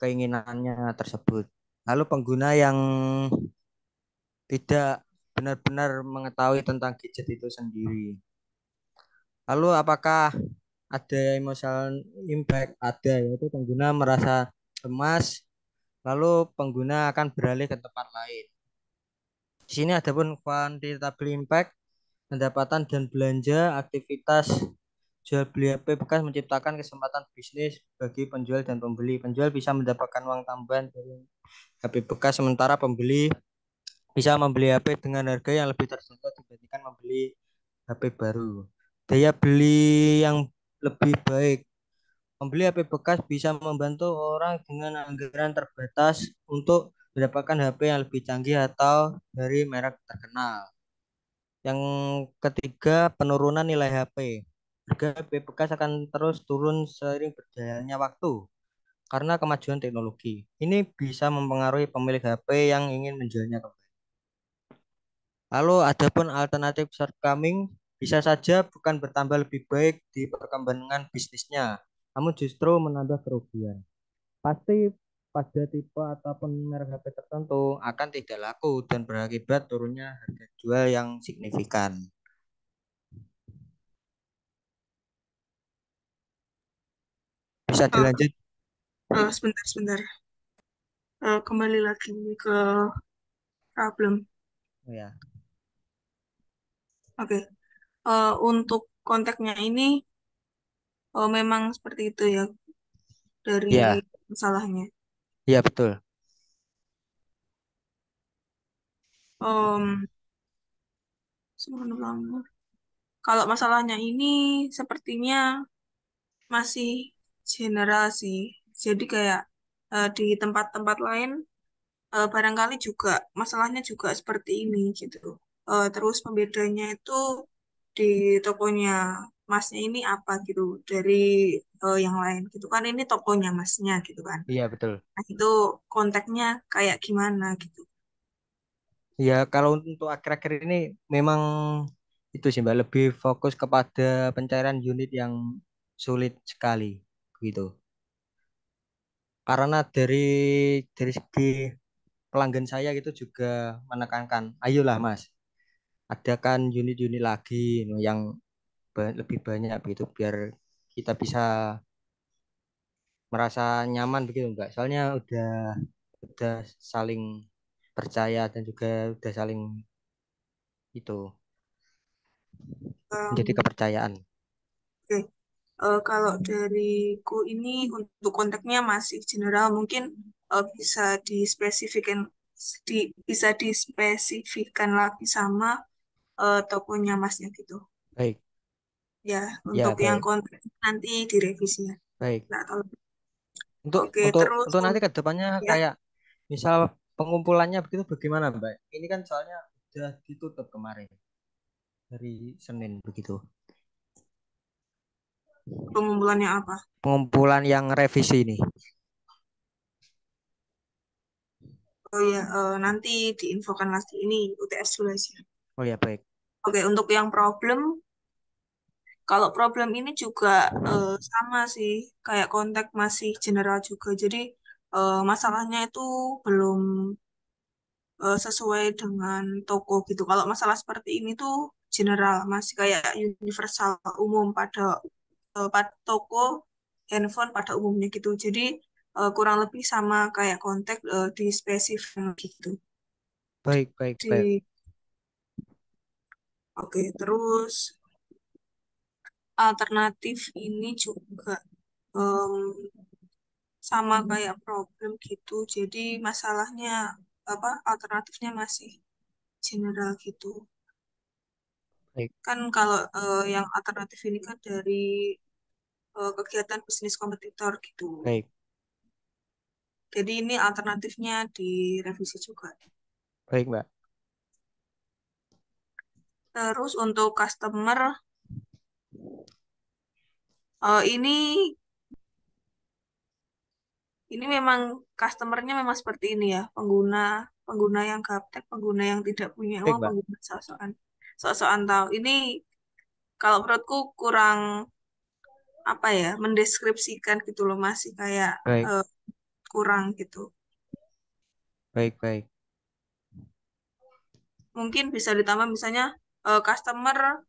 keinginannya tersebut. Lalu pengguna yang tidak benar-benar mengetahui tentang gadget itu sendiri. Lalu apakah ada emotional impact? Ada, yaitu pengguna merasa cemas, lalu pengguna akan beralih ke tempat lain. Di sini ada pun quantitative impact, pendapatan dan belanja, aktivitas jual beli HP bekas menciptakan kesempatan bisnis bagi penjual dan pembeli. Penjual bisa mendapatkan uang tambahan dari HP bekas, sementara pembeli bisa membeli HP dengan harga yang lebih terjangkau dibandingkan membeli HP baru. Daya beli yang lebih baik. Membeli HP bekas bisa membantu orang dengan anggaran terbatas untuk mendapatkan HP yang lebih canggih atau dari merek terkenal. Yang ketiga, penurunan nilai HP. Harga HP bekas akan terus turun seiring berjalannya waktu karena kemajuan teknologi. Ini bisa mempengaruhi pemilik HP yang ingin menjualnya kembali. Lalu adapun alternatif shortcoming bisa saja bukan bertambah lebih baik di perkembangan bisnisnya, namun justru menambah kerugian. Pasti pada tipe ataupun merek HP tertentu akan tidak laku dan berakibat turunnya harga jual yang signifikan. Bisa Eh, dilanjut? sebentar. Kembali lagi ke problem. Oh ya. Oke. Untuk konteksnya ini memang seperti itu ya dari Iya, masalahnya. iya betul. Em, Sebenarnya, kalau masalahnya ini sepertinya masih general sih. Jadi kayak di tempat-tempat lain barangkali juga masalahnya juga seperti ini gitu. Terus pembedanya itu di tokonya masnya ini apa gitu dari yang lain gitu kan ini tokonya masnya gitu kan. Iya betul. Nah itu konteksnya kayak gimana gitu. Ya kalau untuk akhir-akhir ini memang itu sih Mbak lebih fokus kepada pencairan unit yang sulit sekali gitu. Karena dari segi pelanggan saya gitu juga menekankan, ayolah Mas, adakan unit-unit lagi yang lebih banyak begitu biar kita bisa merasa nyaman begitu Mbak. Soalnya udah saling percaya dan juga udah saling itu menjadi Em, kepercayaan. Oke. Kalau dariku ini untuk konteksnya masih general mungkin bisa dispesifikan bisa dispesifikan lagi sama tokonya masnya gitu. Baik, Ya, untuk ya yang baik, kontrak nanti direvisi ya. baik. Nggak tahu. Untuk Oke, untuk terus untuk nanti ke depannya ya, kayak misal pengumpulannya begitu bagaimana Mbak? Ini kan soalnya udah ditutup kemarin dari Senin begitu. pengumpulannya apa? Pengumpulan yang revisi ini. Oh ya, nanti diinfokan lagi. Ini UTS dulu aja. Oh ya baik, Oke, untuk yang problem, kalau problem ini juga sama sih, kayak kontak masih general juga. Jadi masalahnya itu belum sesuai dengan toko gitu. Kalau masalah seperti ini tuh general, masih kayak universal umum pada toko handphone pada umumnya gitu. Jadi kurang lebih sama kayak kontak di spesifik gitu. baik, baik, baik, Di Oke, terus alternatif ini juga em, sama kayak problem gitu. Jadi masalahnya apa alternatifnya masih general gitu. baik, Kan kalau yang alternatif ini kan dari kegiatan bisnis kompetitor gitu. baik, Jadi ini alternatifnya direvisi juga. baik Mbak. Terus untuk customer Ini memang customernya memang seperti ini ya, pengguna pengguna yang gaptek, pengguna yang tidak punya Baik, uang, Mbak. pengguna sok-sokan tahu. Ini kalau menurutku kurang apa ya, mendeskripsikan gitu loh, masih kayak Baik, eh, kurang gitu. baik, baik. Mungkin bisa ditambah misalnya customer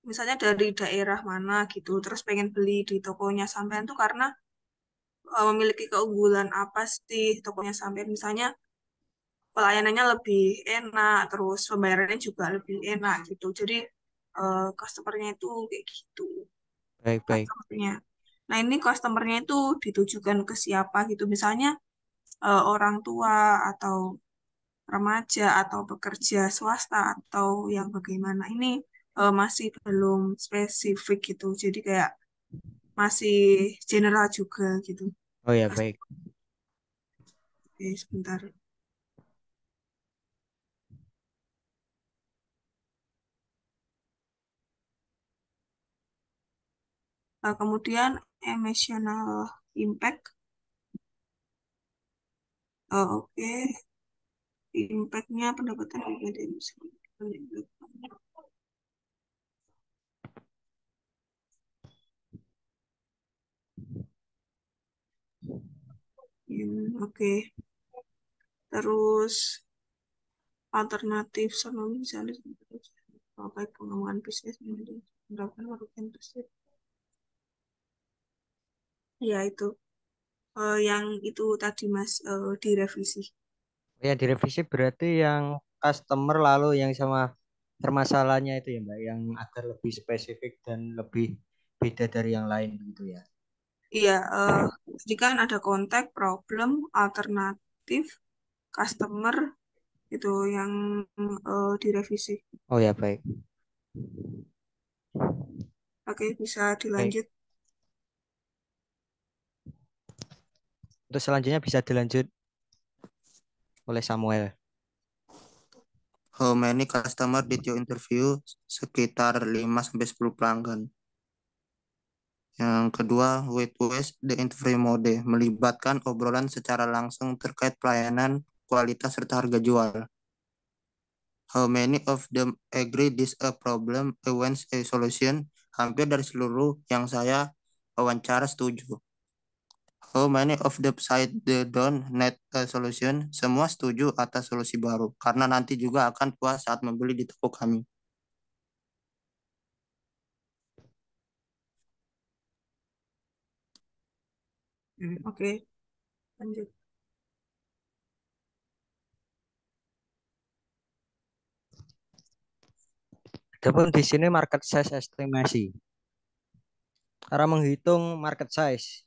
misalnya dari daerah mana gitu, terus pengen beli di tokonya sampean tuh karena memiliki keunggulan apa sih tokonya sampean, misalnya pelayanannya lebih enak, terus pembayarannya juga lebih enak gitu. Jadi customernya itu kayak gitu, Baik, baik. customernya. Nah ini customernya itu ditujukan ke siapa gitu, misalnya orang tua atau remaja atau pekerja swasta atau yang bagaimana. Ini masih belum spesifik gitu. Jadi kayak masih general juga gitu. Oh ya, Kas- baik. Oke, sebentar. Kemudian emotional impact. Oke, impact-nya pendapatan pribadi. Oke, terus alternatif solusi baik pengembangan bisnis menerapkan merugikan bisnis. Ya itu, yang itu tadi Mas, direvisi. Ya, direvisi berarti yang customer lalu yang sama permasalahannya itu ya, Mbak, yang agar lebih spesifik dan lebih beda dari yang lain begitu ya. Iya, jadi kan ada kontak, problem, alternatif, customer, itu yang direvisi. Oh ya, baik. Oke, bisa Baik. dilanjut. Untuk selanjutnya bisa dilanjut oleh Samuel. How many customer did you interview? Sekitar 5 sampai 10 pelanggan. Yang kedua, with waste the interview mode, melibatkan obrolan secara langsung terkait pelayanan, kualitas serta harga jual. How many of them agree this a problem wants a solution? Hampir dari seluruh yang saya wawancara setuju. How many of the side they don't need a solution? Semua setuju atas solusi baru, karena nanti juga akan puas saat membeli di toko kami. Oke, lanjut. Adapun di sini market size estimasi. Cara menghitung market size.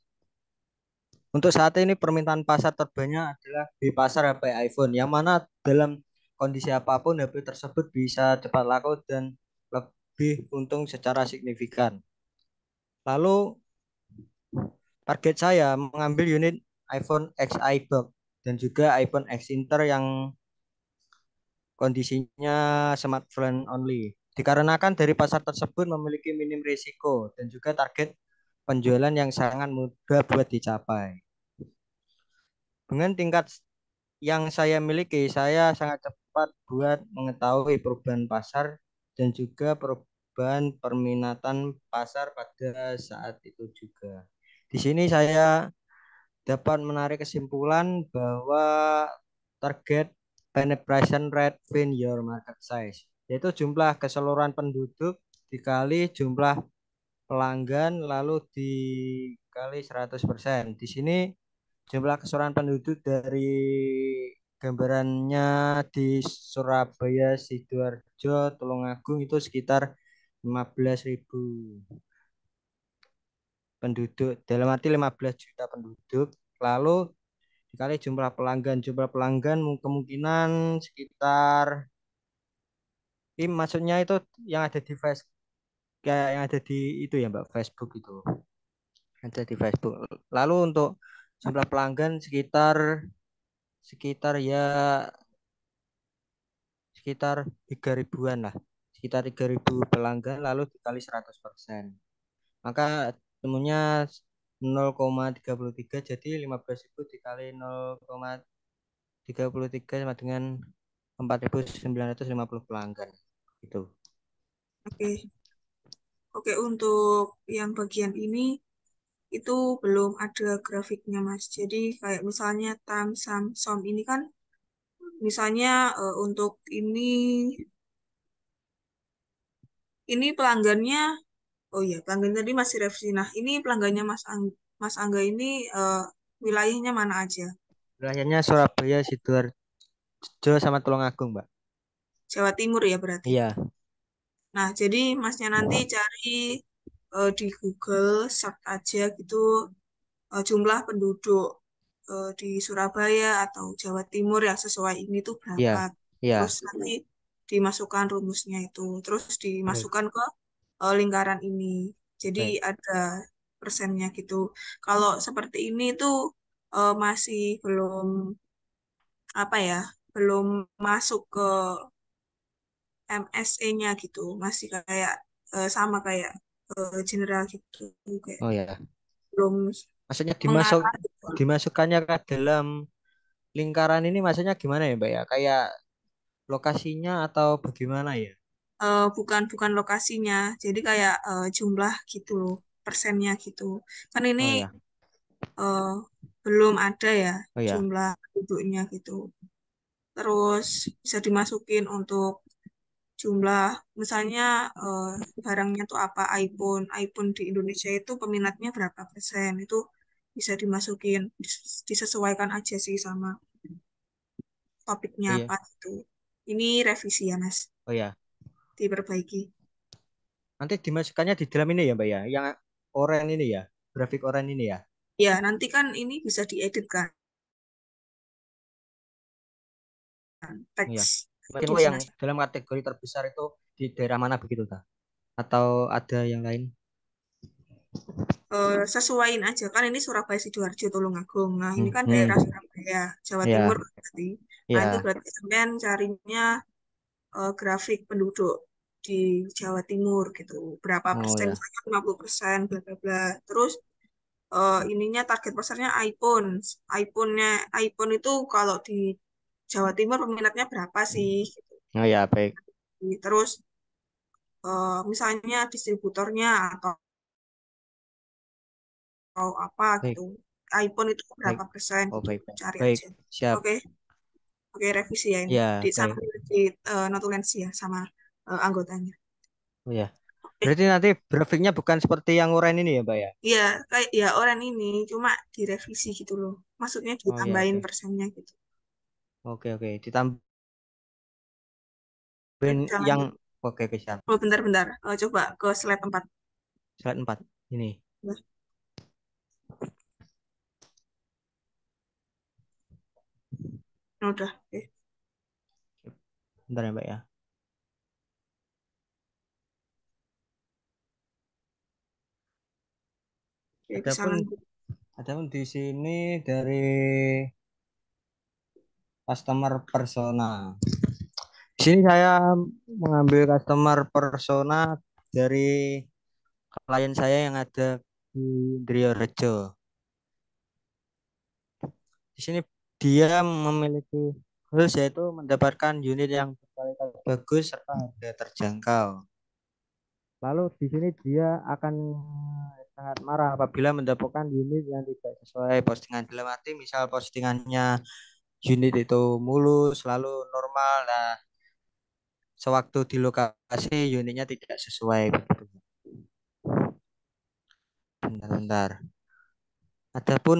Untuk saat ini permintaan pasar terbanyak adalah di pasar HP iPhone, yang mana dalam kondisi apapun HP tersebut bisa cepat laku dan lebih untung secara signifikan. Lalu target saya mengambil unit iPhone XI box dan juga iPhone X Inter yang kondisinya smartphone only. Dikarenakan dari pasar tersebut memiliki minim risiko dan juga target penjualan yang sangat mudah buat dicapai. Dengan tingkat yang saya miliki, saya sangat cepat buat mengetahui perubahan pasar dan juga perubahan perminatan pasar pada saat itu juga. Di sini saya dapat menarik kesimpulan bahwa target penetration rate within your market size, yaitu jumlah keseluruhan penduduk dikali jumlah pelanggan lalu dikali 100%. Di sini jumlah keseluruhan penduduk dari gambarannya di Surabaya, Sidoarjo, Tulungagung itu sekitar 15.000 penduduk. Dalam arti 15 juta penduduk. Lalu dikali jumlah pelanggan kemungkinan sekitar, ini maksudnya itu yang ada di Facebook, kayak yang ada di itu ya Mbak, Facebook itu ada di Facebook. Lalu untuk jumlah pelanggan sekitar sekitar ya sekitar 3 ribuan lah, sekitar 3.000 pelanggan lalu dikali 100%. Maka temunya 0,33, jadi 15.000 dikali 0,33 sama dengan 4.950 pelanggan. Gitu. Oke. Oke, untuk yang bagian ini itu belum ada grafiknya, Mas. Jadi kayak misalnya tam, sam, som ini kan misalnya untuk ini pelanggannya, oh iya, pelanggan tadi masih revisi. Nah, ini pelanggannya Mas Angga ini wilayahnya mana aja? Wilayahnya Surabaya, Sidoarjo, sama Tulungagung, Mbak. Jawa Timur ya berarti. Iya, Nah, jadi Masnya nanti cari di Google, search aja gitu jumlah penduduk di Surabaya atau Jawa Timur yang sesuai ini tuh iya, berapa. iya. Terus nanti dimasukkan rumusnya itu. Terus Baik, dimasukkan ke lingkaran ini. Jadi baik. ada persennya gitu. Kalau seperti ini tuh masih belum apa ya, belum masuk ke MSE-nya gitu. Masih kayak sama kayak general gitu. Kayak Oh ya. belum Maksudnya mengarah gitu. dimasukkannya ke dalam lingkaran ini maksudnya gimana ya, Mbak ya? Kayak lokasinya atau bagaimana ya? Bukan bukan lokasinya, jadi kayak jumlah gitu loh, persennya gitu. Kan ini Oh ya. eh, belum ada ya Oh ya. jumlah penduduknya gitu. Terus bisa dimasukin untuk jumlah, misalnya eh, barangnya tuh apa, iPhone. iPhone di Indonesia itu peminatnya berapa persen, itu bisa dimasukin, disesuaikan aja sih sama topiknya Oh ya. apa gitu. Ini revisi ya, Mas, Oh ya. diperbaiki. Nanti dimasukkannya di dalam ini ya, Mbak ya? Yang oranye ini ya? Grafik oranye ini ya? Ya, nanti kan ini bisa diedit kan, Oh ya. teks di Info yang masing-masing. dalam kategori terbesar itu di daerah mana begitu, ta? Atau ada yang lain? Sesuaiin aja kan ini Surabaya Sidoarjo Tulungagung. Nah, ini kan daerah Hmm. Surabaya, Jawa Timur Ya. berarti. Nah, itu Ya. berarti sampean carinya grafik penduduk di Jawa Timur gitu. Berapa Oh persen, ya. misalnya 50%, bla bla bla. Terus ininya target pasarnya iPhone. iPhone-nya iPhone itu kalau di Jawa Timur peminatnya berapa sih? Gitu. Oh ya, baik. Terus misalnya distributornya atau apa Baik. gitu. iPhone itu Baik. berapa persen Oh, gitu. baik, baik. Cari Baik. aja. Siap. Oke, oke revisi ya ini. Ya, Sama baik. di notulensi ya sama anggotanya. Oh ya. Eh, Berarti nanti grafiknya bukan seperti yang oranye ini ya, Mbak ya? iya kayak ya orang ini cuma direvisi gitu loh. Maksudnya Oh ya, ditambahin oke. persennya gitu. Oke, oke. Ditambahin Bisa yang lanjut. oke, oke, siap. Oh, bentar-bentar. Coba ke slide 4. Slide 4. Ini. Nah, udah. Oke, Bentar ya, Mbak ya. oke, bisa Adapun lanjut. adapun di sini dari customer persona. Di sini saya mengambil customer persona dari klien saya yang ada di Driorejo. Di sini dia memiliki goals yaitu mendapatkan unit yang berkualitas bagus serta harga terjangkau. Lalu di sini dia akan sangat marah apabila mendapatkan unit yang tidak sesuai postingan. Dalam arti misal postingannya unit itu mulus, selalu normal. Nah, sewaktu di lokasi unitnya tidak sesuai. Bentar-bentar. Adapun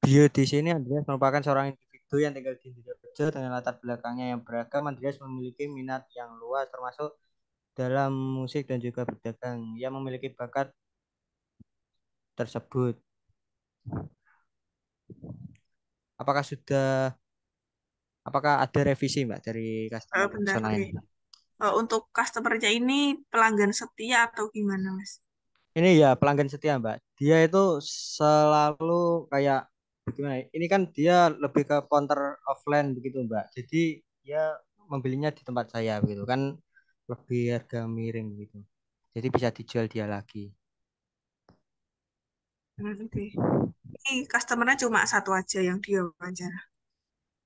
bio di sini Andreas merupakan seorang individu yang tinggal di Indonesia dengan latar belakangnya yang beragam. Andreas memiliki minat yang luas termasuk dalam musik dan juga berdagang. Ia memiliki bakat tersebut. Apakah sudah apakah ada revisi Mbak dari customer Bentar, persona oke. ini? Untuk customernya ini pelanggan setia atau gimana, Mas? Ini ya pelanggan setia Mbak. Dia itu selalu kayak gimana? Ya, ini kan dia lebih ke counter offline begitu Mbak. Jadi dia membelinya di tempat saya begitu kan lebih harga miring gitu. Jadi bisa dijual dia lagi. Oke. Ini customernya cuma satu aja yang dia wawancara.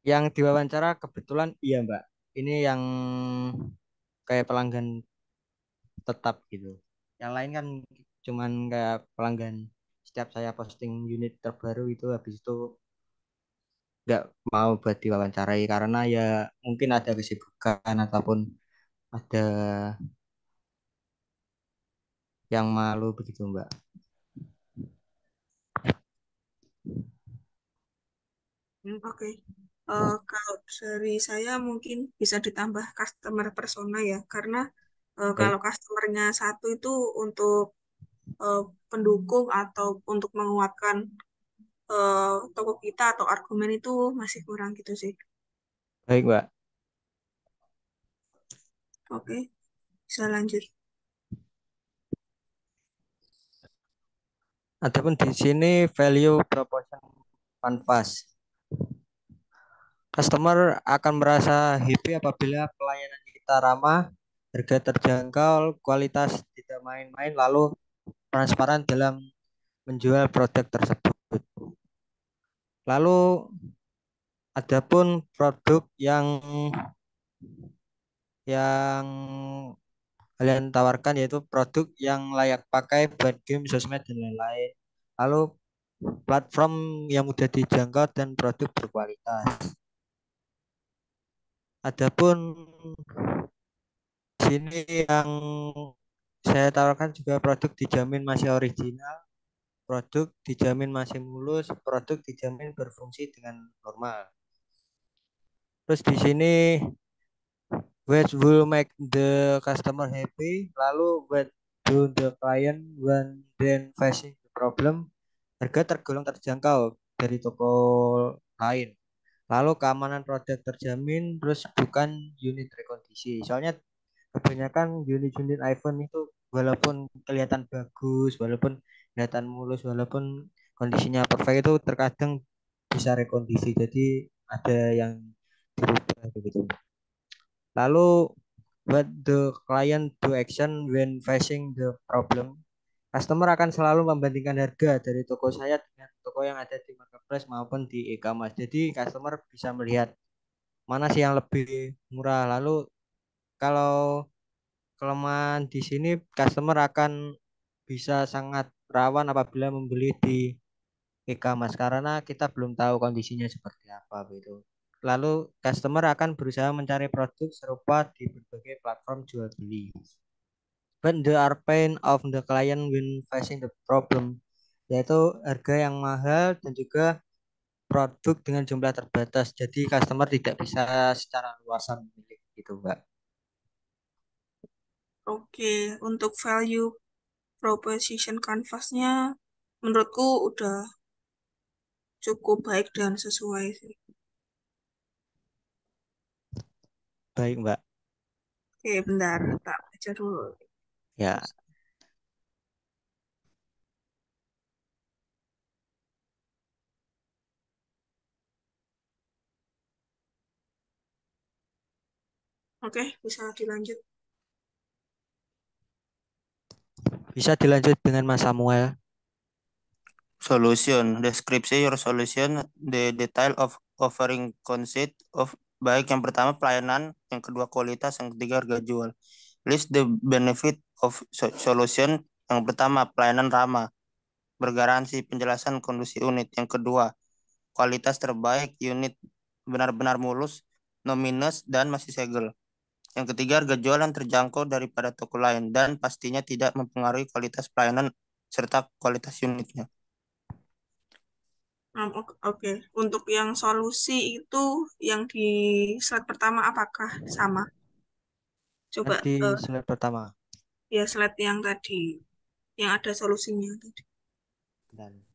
Yang diwawancara kebetulan iya Mbak. Ini yang kayak pelanggan tetap gitu. Yang lain kan cuman kayak pelanggan setiap saya posting unit terbaru itu habis itu nggak mau buat diwawancarai karena ya mungkin ada kesibukan ataupun ada yang malu begitu Mbak. Oke. Kalau dari saya mungkin bisa ditambah customer persona ya, karena kalau Baik, customernya satu itu untuk eh, pendukung atau untuk menguatkan toko kita atau argumen itu masih kurang gitu sih. baik Mbak. Oke, bisa lanjut. Adapun di sini value proposition canvas. Customer akan merasa happy apabila pelayanan kita ramah, harga terjangkau, kualitas tidak main-main, lalu transparan dalam menjual produk tersebut. Lalu adapun produk yang kalian tawarkan yaitu produk yang layak pakai buat game, sosmed dan lain-lain. Lalu platform yang mudah dijangkau dan produk berkualitas. Adapun sini yang saya tawarkan juga produk dijamin masih original, produk dijamin masih mulus, produk dijamin berfungsi dengan normal. Terus di sini which will make the customer happy, lalu what do the client when then facing the problem, harga tergolong terjangkau dari toko lain. Lalu keamanan produk terjamin, terus bukan unit rekondisi. Soalnya kebanyakan unit-unit iPhone itu walaupun kelihatan bagus, walaupun kelihatan mulus, walaupun kondisinya perfect itu terkadang bisa rekondisi. Jadi ada yang dirubah begitu. Lalu what the client do action when facing the problem. Customer akan selalu membandingkan harga dari toko saya dengan toko yang ada di marketplace maupun di e-commerce. Jadi customer bisa melihat mana sih yang lebih murah. Lalu kalau kelemahan di sini customer akan bisa sangat rawan apabila membeli di e-commerce karena kita belum tahu kondisinya seperti apa gitu. Lalu customer akan berusaha mencari produk serupa di berbagai platform jual beli. But the are pain of the client when facing the problem, yaitu harga yang mahal dan juga produk dengan jumlah terbatas. Jadi customer tidak bisa secara luasan memilih gitu, Mbak. Oke, untuk value proposition canvasnya menurutku udah cukup baik dan sesuai sih. Baik, Mbak. Oke, bentar, tak baca dulu. Ya, Oke, bisa dilanjut. bisa dilanjut dengan Mas Samuel. Solution. Deskripsi your solution. The detail of offering concept of baik yang pertama pelayanan, yang kedua kualitas, yang ketiga harga jual. List the benefit of solution. Yang pertama pelayanan ramah, bergaransi penjelasan kondisi unit. Yang kedua kualitas terbaik, unit benar-benar mulus, no minus dan masih segel. Yang ketiga harga jual yang terjangkau daripada toko lain dan pastinya tidak mempengaruhi kualitas pelayanan serta kualitas unitnya. Oke, untuk yang solusi itu yang di slide pertama apakah sama? Coba Yang di slide pertama. ya slide yang tadi, yang ada solusinya tadi. Dan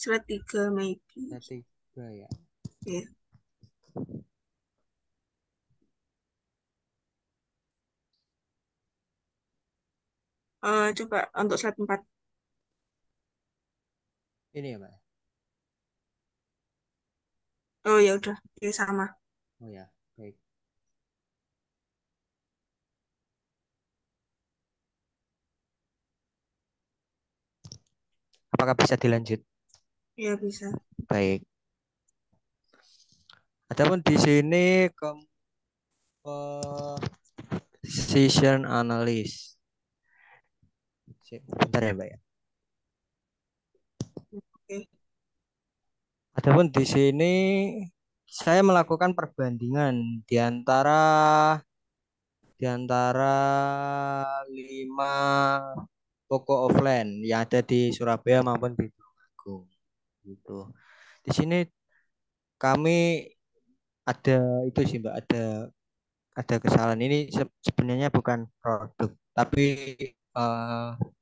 Slide 3 maybe. ketiga ya. Ya. Coba untuk slide 4. Ini ya, Mbak. Oh ya udah, ya sama. Oh ya, baik. Apakah bisa dilanjut? Ya bisa. Baik. Adapun di sini composition analysis. Bentar ya, Mbak ya. Oke. Adapun di sini saya melakukan perbandingan di antara 5 toko offline yang ada di Surabaya maupun di Tulungagung gitu. Di sini kami ada itu sih Mbak, ada kesalahan ini sebenarnya bukan produk, eh,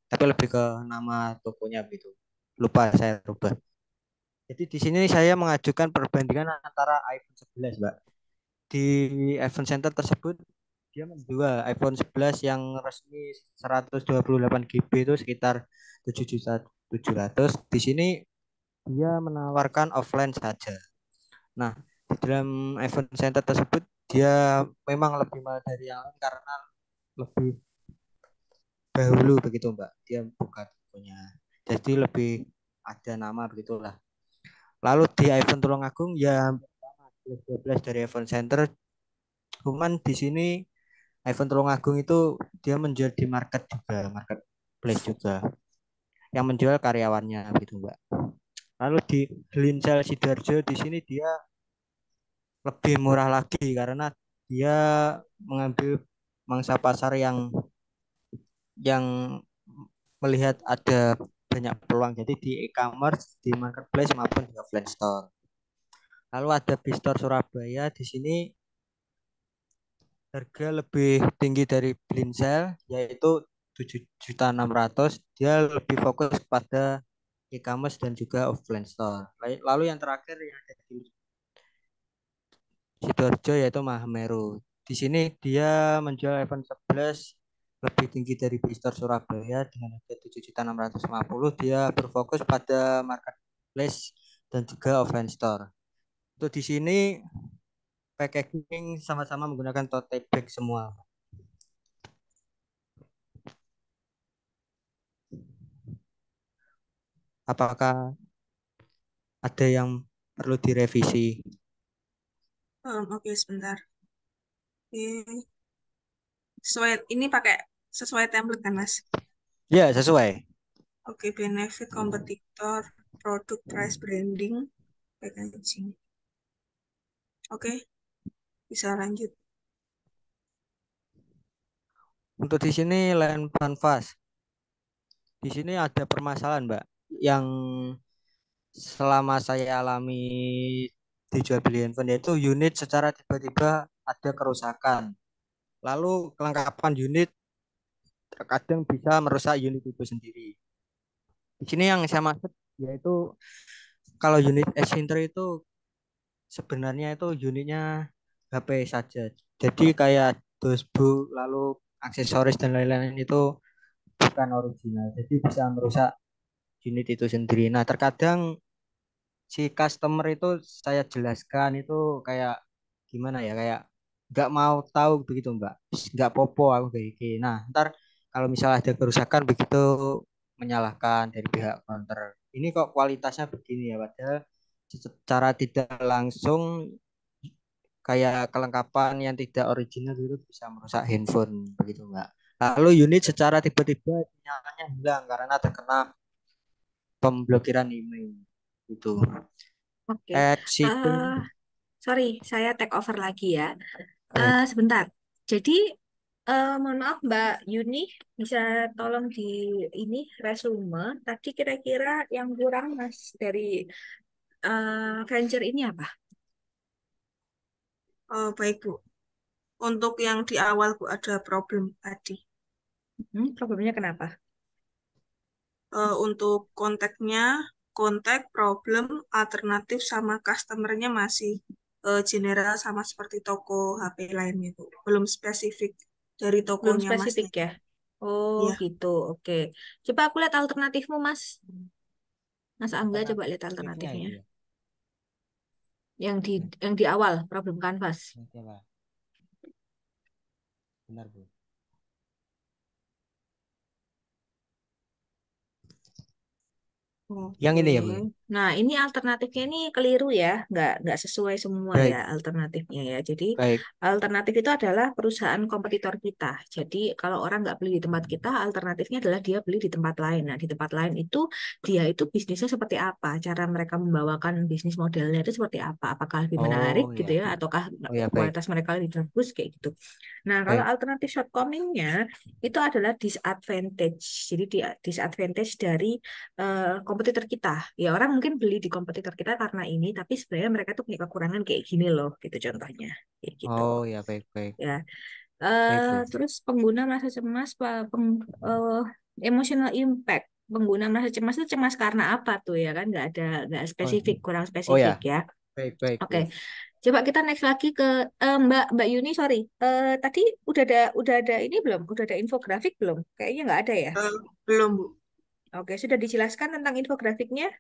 tapi lebih ke nama tokonya gitu. Lupa saya rubah. Jadi di sini saya mengajukan perbandingan antara iPhone 11, Mbak. Di iPhone Center tersebut dia menjual iPhone 11 yang resmi 128 GB itu sekitar 7.700.000. Di sini dia menawarkan offline saja. Nah, di dalam iPhone Center tersebut dia memang lebih mahal dari yang lain karena lebih dahulu begitu Mbak. Dia buka tokonya. Jadi lebih ada nama begitulah. Lalu di iPhone Tulungagung ya 12 dari iPhone Center. Cuman di sini iPhone Tulungagung itu dia menjual di marketplace juga, yang menjual karyawannya gitu Mbak. Lalu di Linsel Sidoarjo di sini dia lebih murah lagi karena dia mengambil mangsa pasar yang melihat ada banyak peluang. Jadi di e-commerce, di marketplace maupun di offline store. Lalu ada Bistore Surabaya di sini harga lebih tinggi dari Blinsel yaitu 7.600.000. Dia lebih fokus pada e-commerce dan juga offline store. Lalu yang terakhir yang ada di Sidoarjo yaitu Mahameru. Di sini dia menjual iPhone 11 lebih tinggi dari Bistore Surabaya dengan harga 7.650.000. Dia berfokus pada marketplace dan juga offline store. Untuk di sini packaging sama-sama menggunakan tote bag semua. Apakah ada yang perlu direvisi? Oke, sebentar. Oke. Ini pakai sesuai template kan, Mas? Ya, sesuai. Oke, benefit, kompetitor, produk, price, branding, packaging. Oke, bisa lanjut. Untuk di sini land canvas. Di sini ada permasalahan, Mbak, yang selama saya alami di jual beli handphone yaitu unit secara tiba-tiba ada kerusakan. Lalu kelengkapan unit terkadang bisa merusak unit itu sendiri. Di sini yang saya maksud yaitu kalau unit Exinter itu sebenarnya itu unitnya HP saja. Jadi kayak dosbook lalu aksesoris dan lain-lain itu bukan original. Jadi bisa merusak unit itu sendiri. Nah, terkadang si customer itu saya jelaskan itu kayak gimana ya, kayak nggak mau tahu begitu Mbak, nggak popo aku kayak gini. Nah ntar kalau misalnya ada kerusakan begitu menyalahkan dari pihak counter, ini kok kualitasnya begini ya, padahal secara tidak langsung kayak kelengkapan yang tidak original itu bisa merusak handphone begitu Mbak. Lalu unit secara tiba-tiba nyalanya hilang karena terkena pemblokiran email gitu. Oke. Accident. Sorry, saya take over lagi ya. eh, Sebentar. Jadi, mohon maaf Mbak Yuni, bisa tolong di ini resume. Tadi kira-kira yang kurang Mas dari venture ini apa? Baik, Bu. Untuk yang di awal, Bu, ada problem tadi. Problemnya kenapa? Untuk kontak, problem, alternatif, sama customernya masih general sama seperti toko HP lainnya, Bu. Belum spesifik dari Belum tokonya spesifik Masnya. ya? Oh Iya. gitu, oke. Coba aku lihat alternatifmu Mas. Mas Angga coba lihat alternatifnya alternatifnya. itu ya. Yang di awal problem canvas. Oke, Pak. Benar, Bu. Yang Oke. ini ya, Bu. Nah, ini alternatifnya ini keliru ya, nggak sesuai semua ya Baik, alternatifnya ya. Jadi baik. alternatif itu adalah perusahaan kompetitor kita. Jadi kalau orang nggak beli di tempat kita, alternatifnya adalah dia beli di tempat lain. Nah, di tempat lain itu dia itu bisnisnya seperti apa, cara mereka membawakan bisnis modelnya itu seperti apa, apakah lebih menarik Oh gitu ya. ya, ataukah Oh ya, baik. kualitas mereka lebih bagus kayak gitu. Nah, kalau Baik. alternatif shortcoming-nya itu adalah disadvantage. Jadi disadvantage dari kompetitor kita. Ya orang mungkin beli di kompetitor kita karena ini, tapi sebenarnya mereka tuh punya kekurangan kayak gini loh, gitu contohnya, kayak gitu. Oh ya, baik, baik. Ya, Baik, Bu. terus pengguna merasa cemas, emotional impact. Pengguna merasa cemas itu cemas karena apa tuh ya kan? Nggak Oh, spesifik, kurang oh spesifik ya. ya. Baik, baik, Oke, Bu. coba kita next lagi ke Mbak Yuni, sorry. Tadi udah ada ini belum? Udah ada infografik belum? Kayaknya nggak ada ya. Eh, belum, Bu. Oke, sudah dijelaskan tentang infografiknya?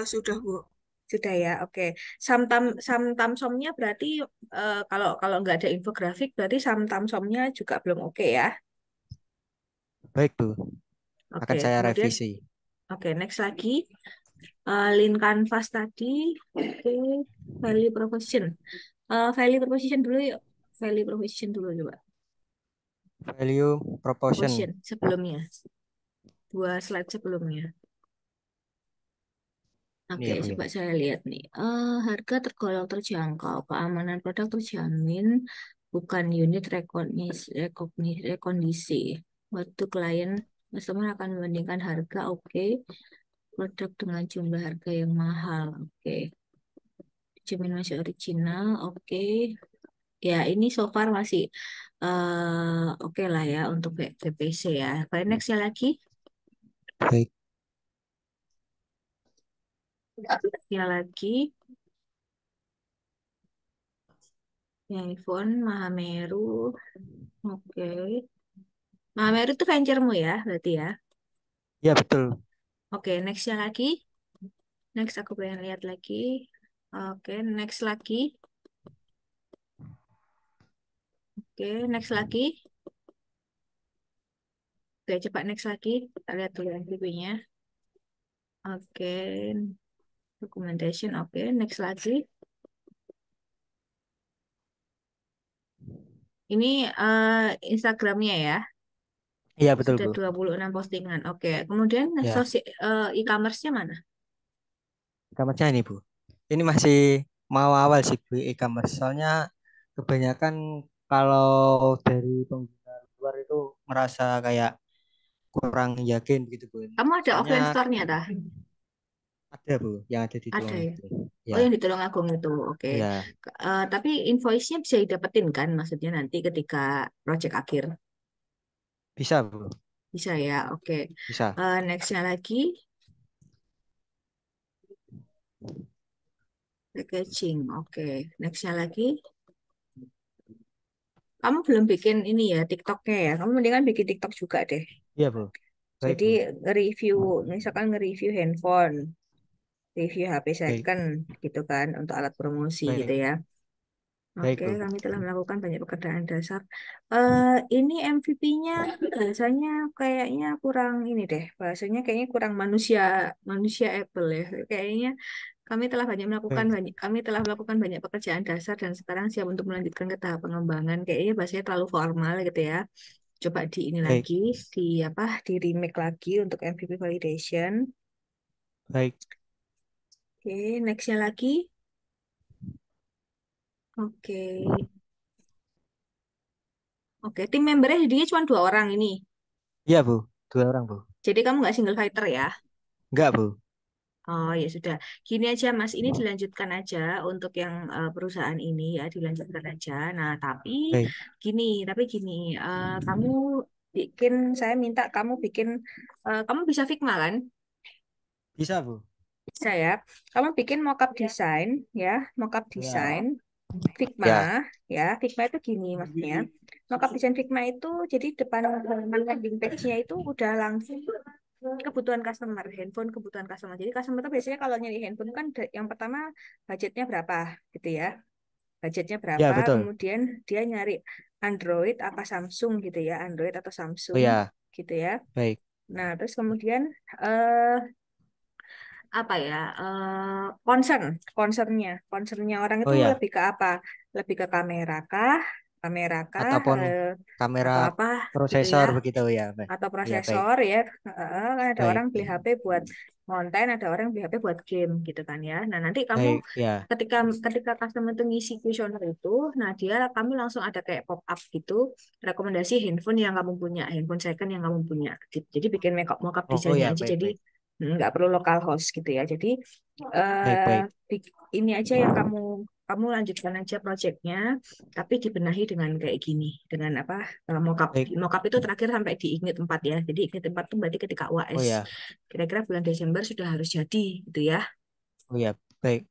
Sudah, Bu. Sudah ya, oke. Samtamsomnya berarti kalau kalau nggak ada infografik berarti samtamsomnya juga belum oke ya. Baik, Bu. Oke, Akan saya kemudian revisi. oke next lagi link canvas tadi, oke. Value proposition, value proposition dulu yuk. Value proposition dulu coba. Value proportion. Proposition sebelumnya, 2 slide sebelumnya. Ini Oke, ya, Bu ya. coba saya lihat nih. Harga tergolong terjangkau, keamanan produk terjamin, bukan unit rekondisi. Waktu klien customer akan membandingkan harga, oke. Produk dengan jumlah harga yang mahal, oke. Jamin masih original, oke. Ya, ini so far masih oke lah ya untuk VPC ya. Nextnya lagi, Baik. ya lagi, iPhone, Mahameru, oke. Mahameru itu venture-mu ya, berarti ya. Ya, betul. Oke, nextnya lagi. Next aku pengen lihat lagi. Oke, next lagi. Oke, next lagi. Oke, coba next lagi. Kita lihat dulu MVP-nya. Oke, documentation. Oke, next lagi. Ini Instagramnya ya. Iya, betul, Sudah Bu. 26 postingan. Oke, kemudian Ya, e-commerce-nya mana? e-commerce ini, Bu. Ini masih mau awal sih, Bu, e-commerce. Soalnya kebanyakan kalau dari pengguna luar itu merasa kayak kurang yakin begitu, Bu. Kamu ada Soalnya offline store-nya dah? ada, Bu, yang ada di Ada ya? Tulungagung. Oh, Ya, yang di Tulungagung itu. Oke. ya, Tapi invoice-nya bisa didapetin kan? Maksudnya nanti ketika project akhir. bisa, Bu. Bisa ya, oke. Bisa. Next-nya lagi, packaging. Oke, next-nya lagi. Kamu belum bikin ini ya, TikTok-nya ya. Kamu mendingan bikin TikTok juga deh. Iya, Bu. Baik, Jadi Bu. nge-review, misalkan nge-review handphone, review HP Baik, second gitu kan, untuk alat promosi gitu baik, ya. baik, Oke, Bu. kami telah melakukan banyak pekerjaan dasar. Ini MVP-nya bahasanya kayaknya kurang ini deh. Bahasanya kayaknya kurang manusia manusia Apple ya. Kayaknya Baik, kami telah melakukan banyak pekerjaan dasar dan sekarang siap untuk melanjutkan ke tahap pengembangan. Kayaknya bahasanya terlalu formal gitu ya. Coba di ini baik, lagi, di apa? Di remake lagi untuk MVP validation. baik. Oke, nextnya lagi. Oke, oke. Tim membernya jadinya cuma 2 orang ini. Iya, Bu. 2 orang, Bu. Jadi kamu nggak single fighter ya? Enggak, Bu. Oh ya sudah, gini aja Mas, ini dilanjutkan aja untuk yang perusahaan ini ya, dilanjutkan aja. Nah Baik. tapi gini, kamu bikin, saya minta kamu bikin, kamu bisa Figma kan? Bisa, Bu. Bisa ya. Kamu bikin mockup desain ya, mockup Ya. desain Figma Ya. ya. Figma itu gini maksudnya. Mockup desain Figma itu jadi depan halaman landing page-nya itu udah langsung kebutuhan customer, handphone kebutuhan customer. Jadi customer itu biasanya kalau nyari handphone kan yang pertama budgetnya berapa gitu ya. Budgetnya Ya, berapa, betul. kemudian dia nyari Android apa Samsung gitu ya, Android atau Oh Samsung ya, gitu ya. baik. Nah, terus kemudian eh apa ya concernnya orang Oh itu ya, lebih ke apa? Lebih ke kamera kah, ataupun kamera atau apa gitu ya? prosesor begitu ya, Mbak. Atau Ya, baik. prosesor ya. Kan ada Baik. orang beli HP buat konten, ada orang beli HP buat game gitu kan ya. Nah, nanti kamu Baik, ya. ketika ketika customer itu ngisi kuesioner itu, nah dia kami langsung ada kayak pop up gitu, rekomendasi handphone yang kamu punya, handphone second yang kamu punya. Gitu. Jadi bikin mockup Oh desainnya ya, aja. baik, Jadi baik. nggak perlu lokal host gitu ya. Jadi Baik, eh baik. ini aja yang kamu kamu lanjutkan aja proyeknya, tapi dibenahi dengan kayak gini, dengan apa mockup. Baik. Mockup itu terakhir sampai di Ignite 4 ya. Jadi Ignite 4 itu berarti ketika Oh UAS. ya. Kira-kira bulan Desember sudah harus jadi gitu ya. Oh ya, baik.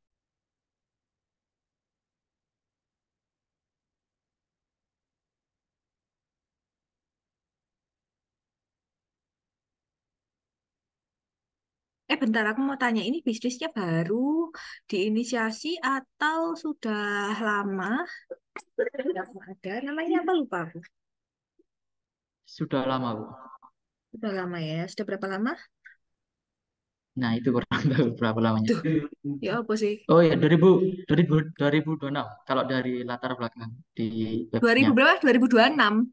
Bentar, aku mau tanya, ini bisnisnya baru diinisiasi atau sudah lama? Sudah ada, namanya apa lupa aku. Sudah lama, Bu. Sudah lama ya, sudah berapa lama? Nah, itu kurang tahu berapa lamanya. Tuh, ya apa sih? Oh ya, 2026 kalau dari latar belakang di 2000 webnya. berapa? 2026.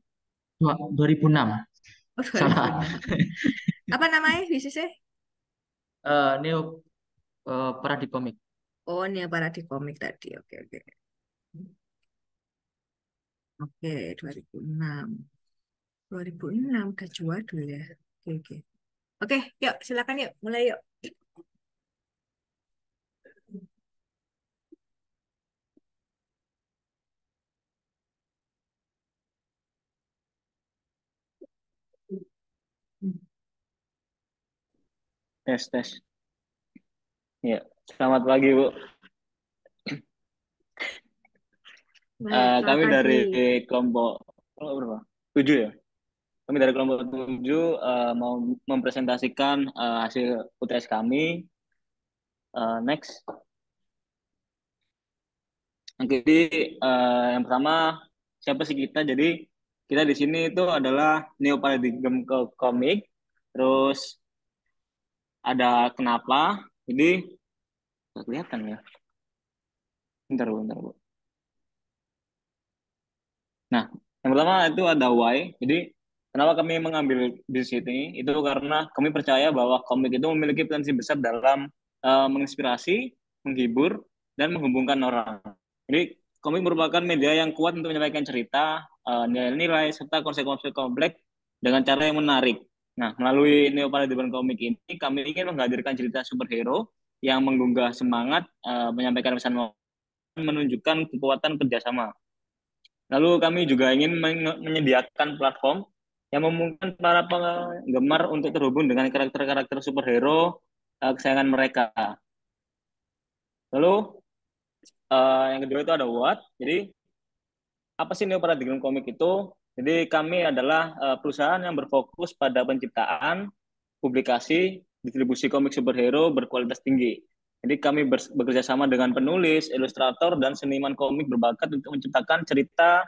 2006. Oh, Salah. 2006. Apa namanya bisnisnya? Neo Paradi Komik. Oh, ini para di komik tadi. Oke, oke. Oke, 2006. 2006 udah jual dulu ya. Oke, oke. Oke, yuk silakan yuk, mulai yuk. Tes, tes. Ya, selamat pagi, Bu. Baik, selamat Kami pagi. dari kelompok berapa? 7 ya. Kami dari kelompok 7 mau mempresentasikan hasil UTS kami. Next. Jadi yang pertama siapa sih kita? Jadi kita di sini itu adalah Neo Paradigm Komik. Terus ada kenapa? Jadi nggak kelihatan ya. Bentar, Bu, bentar, Bu. Nah, yang pertama itu ada why. Jadi, kenapa kami mengambil di sini? Itu karena kami percaya bahwa komik itu memiliki potensi besar dalam menginspirasi, menghibur, dan menghubungkan orang. Jadi, komik merupakan media yang kuat untuk menyampaikan cerita, nilai-nilai, serta konsep-konsep kompleks dengan cara yang menarik. Nah, melalui Neo Paradigm Komik ini, kami ingin menghadirkan cerita superhero yang menggugah semangat, menyampaikan pesan, menunjukkan kekuatan kerjasama. Lalu kami juga ingin menyediakan platform yang memungkinkan para penggemar untuk terhubung dengan karakter-karakter superhero kesayangan mereka. Lalu yang kedua itu ada what. Jadi apa sih Neo Paradigm Comic itu? Jadi kami adalah perusahaan yang berfokus pada penciptaan, publikasi, distribusi komik superhero berkualitas tinggi. Jadi kami bekerja sama dengan penulis, ilustrator, dan seniman komik berbakat untuk menciptakan cerita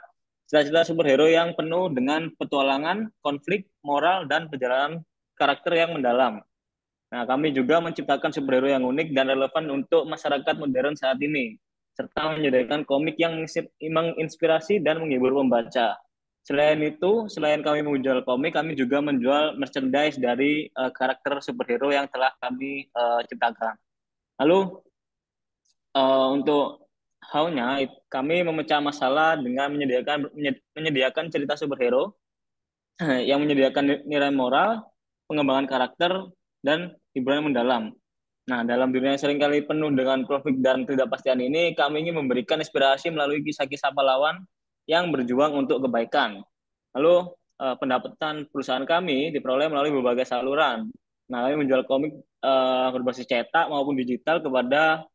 superhero yang penuh dengan petualangan, konflik, moral, dan perjalanan karakter yang mendalam. Nah, kami juga menciptakan superhero yang unik dan relevan untuk masyarakat modern saat ini, serta menyediakan komik yang menginspirasi dan menghibur pembaca. Selain itu, selain kami menjual komik, kami juga menjual merchandise dari karakter superhero yang telah kami ciptakan. Lalu, untuk how-nya, kami memecah masalah dengan menyediakan cerita superhero yang menyediakan nilai moral, pengembangan karakter, dan hiburan yang mendalam. Nah, dalam dunia yang seringkali penuh dengan konflik dan ketidakpastian ini, kami ingin memberikan inspirasi melalui kisah-kisah pahlawan yang berjuang untuk kebaikan. Lalu, pendapatan perusahaan kami diperoleh melalui berbagai saluran. Nah, kami menjual komik berbasis cetak maupun digital kepada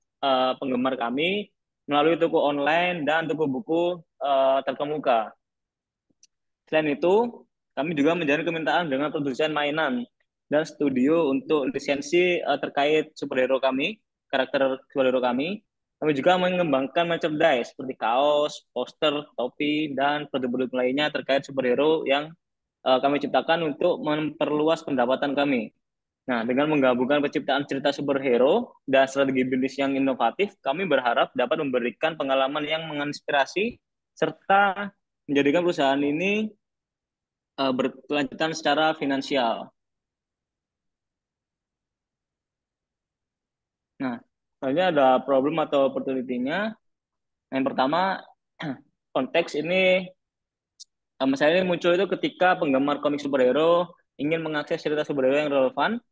penggemar kami melalui toko online dan toko buku terkemuka. Selain itu, kami juga menjalin kemitraan dengan produsen mainan dan studio untuk lisensi terkait superhero kami, karakter superhero kami. Kami juga mengembangkan merchandise seperti kaos, poster, topi, dan produk-produk lainnya terkait superhero yang kami ciptakan untuk memperluas pendapatan kami. Nah, dengan menggabungkan penciptaan cerita superhero dan strategi bisnis yang inovatif, kami berharap dapat memberikan pengalaman yang menginspirasi serta menjadikan perusahaan ini berkelanjutan secara finansial. Nah, selanjutnya ada problem atau opportunity-nya. Yang pertama, konteks ini masalah ini muncul itu ketika penggemar komik superhero ingin mengakses cerita superhero yang relevan,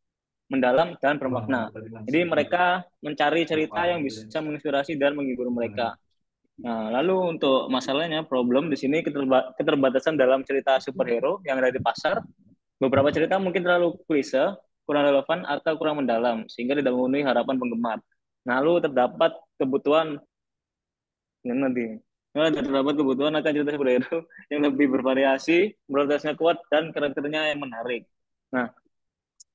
mendalam, dan bermakna. Jadi mereka mencari cerita yang bisa menginspirasi dan menghibur mereka. Nah, lalu untuk masalahnya, problem di sini keterbatasan dalam cerita superhero yang ada di pasar. Beberapa cerita mungkin terlalu klise, kurang relevan, atau kurang mendalam, sehingga tidak memenuhi harapan penggemar. Nah, lalu terdapat kebutuhan nanti. Nah, terdapat kebutuhan akan cerita superhero yang lebih bervariasi, moralitasnya kuat, dan karakternya yang menarik. Nah,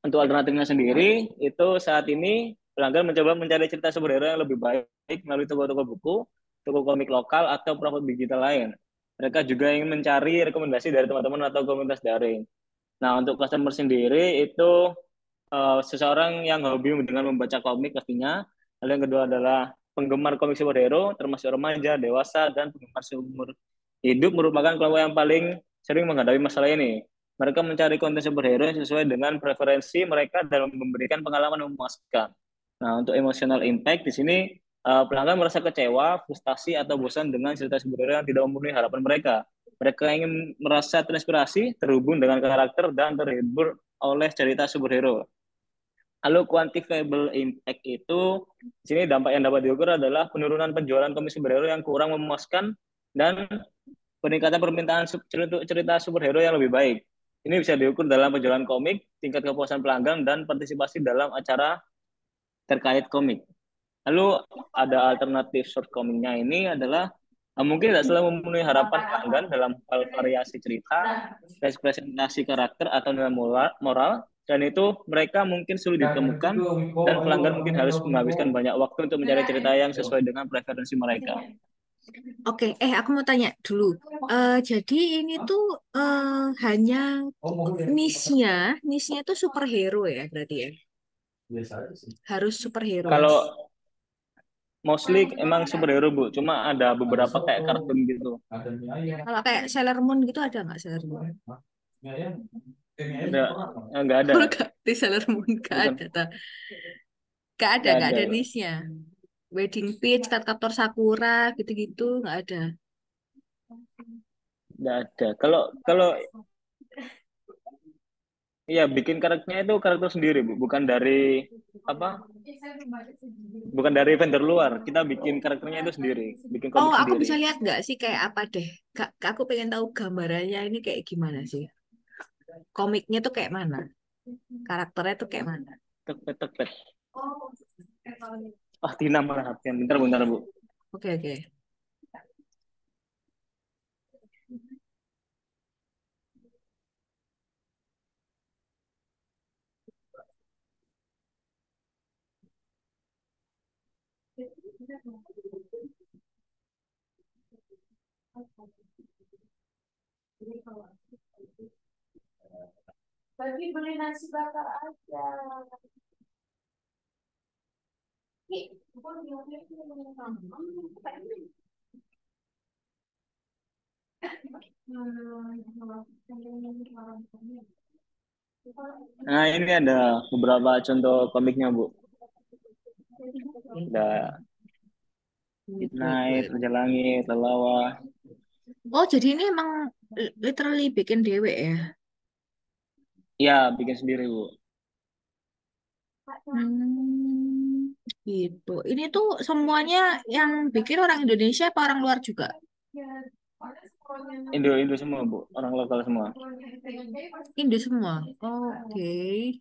untuk alternatifnya sendiri, itu saat ini pelanggan mencoba mencari cerita superhero yang lebih baik melalui toko-toko buku, toko komik lokal, atau platform digital lain. Mereka juga ingin mencari rekomendasi dari teman-teman atau komunitas daring. Nah, untuk customer sendiri itu seseorang yang hobi dengan membaca komik pastinya. Lalu yang kedua adalah penggemar komik superhero, termasuk remaja, dewasa, dan penggemar seumur hidup merupakan kelompok yang paling sering menghadapi masalah ini. Mereka mencari konten superhero yang sesuai dengan preferensi mereka dalam memberikan pengalaman yang memuaskan. Nah, untuk emotional impact di sini pelanggan merasa kecewa, frustasi, atau bosan dengan cerita superhero yang tidak memenuhi harapan mereka. Mereka ingin merasa terinspirasi, terhubung dengan karakter, dan terhibur oleh cerita superhero. Lalu quantifiable impact itu, di sini dampak yang dapat diukur adalah penurunan penjualan komik superhero yang kurang memuaskan dan peningkatan permintaan cerita superhero yang lebih baik. Ini bisa diukur dalam penjualan komik, tingkat kepuasan pelanggan, dan partisipasi dalam acara terkait komik. Lalu ada alternatif shortcoming-nya ini adalah mungkin tidak selalu memenuhi harapan pelanggan dalam hal variasi cerita, representasi karakter, atau nilai moral, dan itu mereka mungkin sulit ditemukan, dan pelanggan mungkin harus menghabiskan banyak waktu untuk mencari cerita yang sesuai dengan preferensi mereka. Oke, aku mau tanya dulu. Jadi ini tuh hanya niche-nya tuh superhero ya berarti ya? Harus superhero. Kalau mostly emang superhero, Bu, cuma ada beberapa kayak kartun gitu. Kalau kayak Sailor Moon gitu ada nggak Sailor Moon? Nggak ada. Kalau di Sailor Moon nggak Bukan, ada, ta. Nggak ada, nggak ada niche-nya. Wedding Peach, Kata Sakura, gitu-gitu nggak ada. nggak ada. Kalau iya bikin karakternya itu karakter sendiri, Bu, bukan dari apa? Bukan dari vendor luar. Kita bikin karakternya itu sendiri, bikin komik Aku sendiri. bisa lihat nggak sih kayak apa deh? Aku pengen tahu gambarannya ini kayak gimana sih? Komiknya tuh kayak mana? Karakternya tuh kayak mana? Tek. Tina Marhatian. Bentar, Bu. Oke. Tapi beli nasi bakar aja. Nah, ini ada beberapa contoh komiknya, Bu. Ada Midnight, Raja Langit, Lelawa. Oh, jadi ini emang literally bikin dewe ya? Iya, bikin sendiri, Bu. Gitu. Ini tuh semuanya yang bikin orang Indonesia apa orang luar juga? Indo semua, Bu. Orang lokal semua. Indo semua. Oke.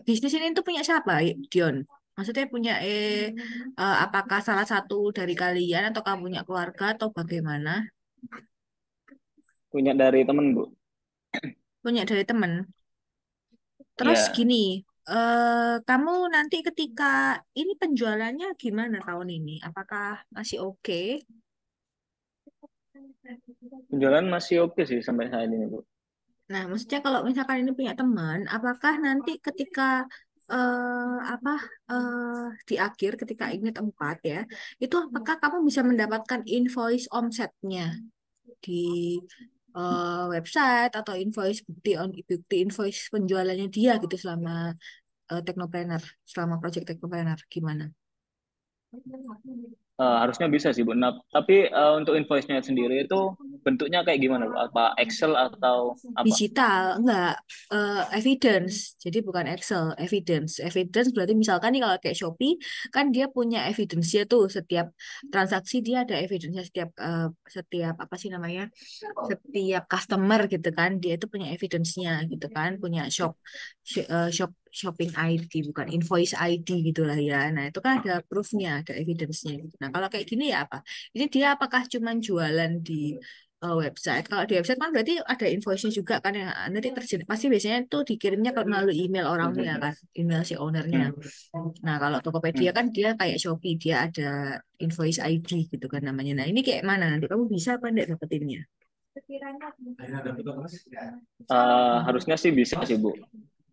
Bisnis ini tuh punya siapa, Dion? Maksudnya punya apakah salah satu dari kalian atau kamu punya keluarga atau bagaimana? Punya dari temen, Bu. Punya dari teman. Terus Iya. gini, kamu nanti ketika ini penjualannya gimana tahun ini? Apakah masih oke? Penjualan masih oke sih sampai saat ini, Bu. Nah, maksudnya kalau misalkan ini punya teman, apakah nanti ketika apa di akhir ketika ingat 4 ya, itu apakah kamu bisa mendapatkan invoice omsetnya di website atau invoice bukti invoice penjualannya dia gitu selama Technopreneur, selama project Technopreneur gimana? Harusnya bisa sih, Bu. Nah, tapi untuk invoice-nya sendiri itu bentuknya kayak gimana, Bu? Apa Excel atau apa? Digital, enggak, evidence. Jadi bukan Excel, evidence. Evidence berarti misalkan nih kalau kayak Shopee, kan dia punya evidence-nya tuh setiap transaksi dia ada evidence-nya setiap apa sih namanya? Setiap customer gitu kan, dia itu punya evidence-nya gitu kan, punya shopping ID bukan invoice ID gitulah ya. Nah, itu kan ada proof-nya, ada evidence-nya gitu. Nah, kalau kayak gini ya apa? Ini dia apakah cuman jualan di website. Kalau di website kan berarti ada invoice-nya juga kan yang nanti terjadi pasti biasanya itu dikirimnya melalui email orangnya kan, email si ownernya. Hmm. Nah, kalau Tokopedia Hmm. kan dia kayak Shopee, dia ada invoice ID gitu kan namanya. Nah, ini kayak mana nanti kamu bisa apa enggak dapetinnya? Harusnya sih bisa sih, Bu.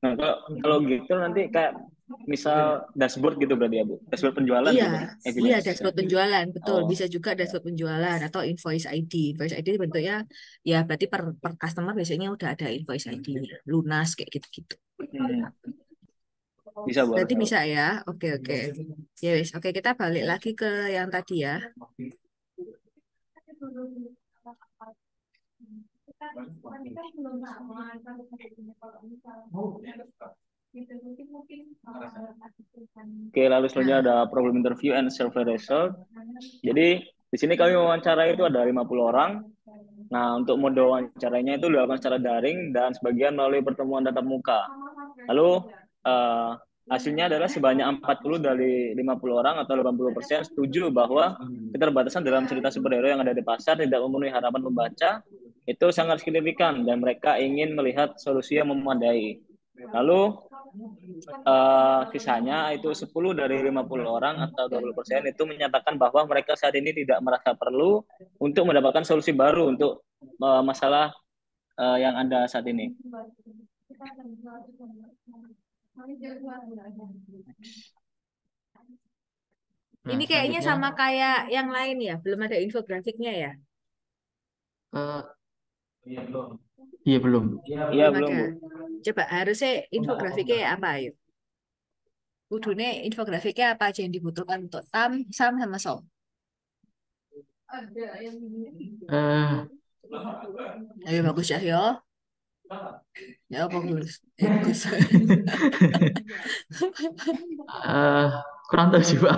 Nah, kalau gitu nanti kayak misal dashboard gitu berarti ya, Bu. Dashboard penjualan Iya, gitu, iya evidence. dashboard penjualan, betul. Oh. Bisa juga dashboard penjualan atau invoice ID. Invoice ID bentuknya ya berarti per customer biasanya udah ada invoice ID, lunas kayak gitu-gitu. Hmm. Bisa, Bu. Berarti harusnya, Bu. bisa ya. Oke, oke. Ya wes, oke kita balik lagi ke yang tadi ya. Oke, lalu selanjutnya Nah, ada problem interview and survey result. Jadi, di sini kami wawancara itu ada 50 orang. Nah, untuk mode wawancaranya itu dilakukan secara daring dan sebagian melalui pertemuan tatap muka. Lalu, hasilnya adalah sebanyak 40 dari 50 orang atau 80% setuju bahwa keterbatasan dalam cerita superhero yang ada di pasar tidak memenuhi harapan pembaca. Itu sangat signifikan dan mereka ingin melihat solusi yang memadai. Lalu, sisanya itu 10 dari 50 orang atau 20% itu menyatakan bahwa mereka saat ini tidak merasa perlu untuk mendapatkan solusi baru untuk masalah yang ada saat ini. Nah, ini kayaknya selanjutnya sama kayak yang lain ya, belum ada infografiknya ya? eh iya belum. Iya, Belum belum, ada. Bu. Coba harusnya infografiknya apa yuk? Kudune infografiknya apa aja yang dibutuhkan untuk SAM sama SOM? Eh Ayo bagus ya, yo. Ya bagus. Bagus. eh kurang tahu sih Pak.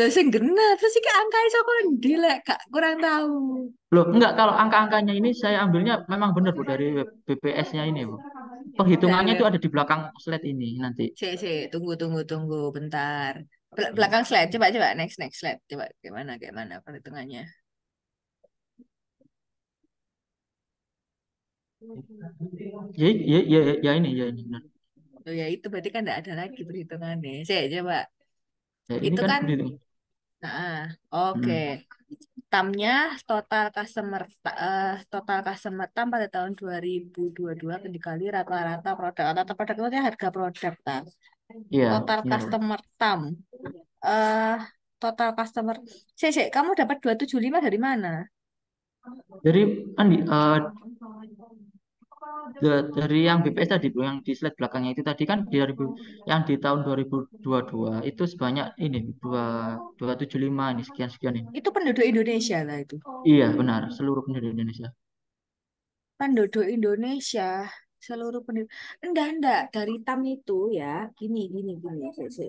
Lah sing genah terus iki angka iso kok dilek Kak, kurang tahu. Loh, enggak kalau angka-angkanya ini saya ambilnya memang benar Bu dari BPS-nya ini Bu. Dari Penghitungannya itu web. ada di belakang slide ini nanti. Tunggu bentar. Belakang slide, coba next slide. Coba gimana perhitungannya. Ya, ya, ya, ya ini, ya ini. Benar. Oh ya itu berarti kan enggak ada lagi perhitungannya. Saya coba. Ya, ini Itu kan kan berhitung. nah, oke. Hmm. TAM-nya total customer TAM pada tahun 2022 dikali rata-rata produk atau produk itu harga produk tak. Iya, Total iya. customer TAM. eh Total customer. Kamu dapat 275 dari mana? Dari Andi, dari yang BPS tadi Bu, yang di slide belakangnya itu tadi kan yang di tahun 2022 itu sebanyak ini 275 ini sekian ini. Itu penduduk Indonesia lah itu. Iya, benar, seluruh penduduk Indonesia. Penduduk Indonesia seluruh penduduk enggak dari TAM itu ya gini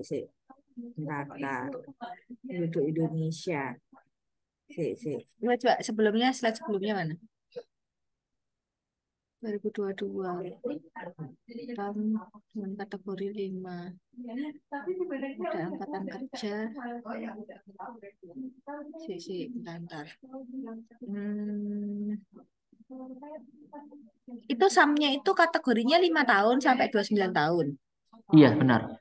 sik. Bentar. Penduduk Indonesia sik. Coba sebelumnya slide sebelumnya mana? 2022 TAM dengan kategori 5 ada angkatan kerja bentar. Itu SAM-nya itu kategorinya 5 tahun sampai 29 tahun. Iya, benar.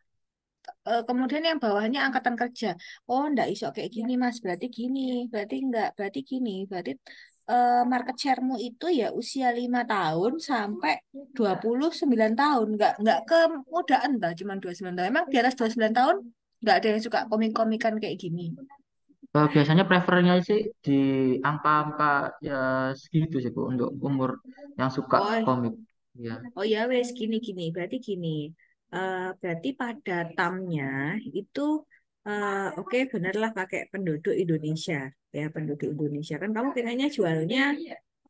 Kemudian yang bawahnya angkatan kerja. Oh, enggak iso kayak gini, Mas. Berarti gini, berarti enggak, berarti gini. Berarti market share-mu itu ya usia 5 tahun sampai 29 tahun. Nggak kemudaan lah, cuma 29 tahun. Emang di atas 29 tahun nggak ada yang suka komik-komikan kayak gini. Biasanya prefernya sih di angka-angka ya segitu sih Bu untuk umur yang suka Oh, komik. Ya, oh ya wes gini. Berarti gini. Berarti pada tamnya itu oke benerlah pakai penduduk Indonesia ya penduduk Indonesia kan kamu pengennya jualnya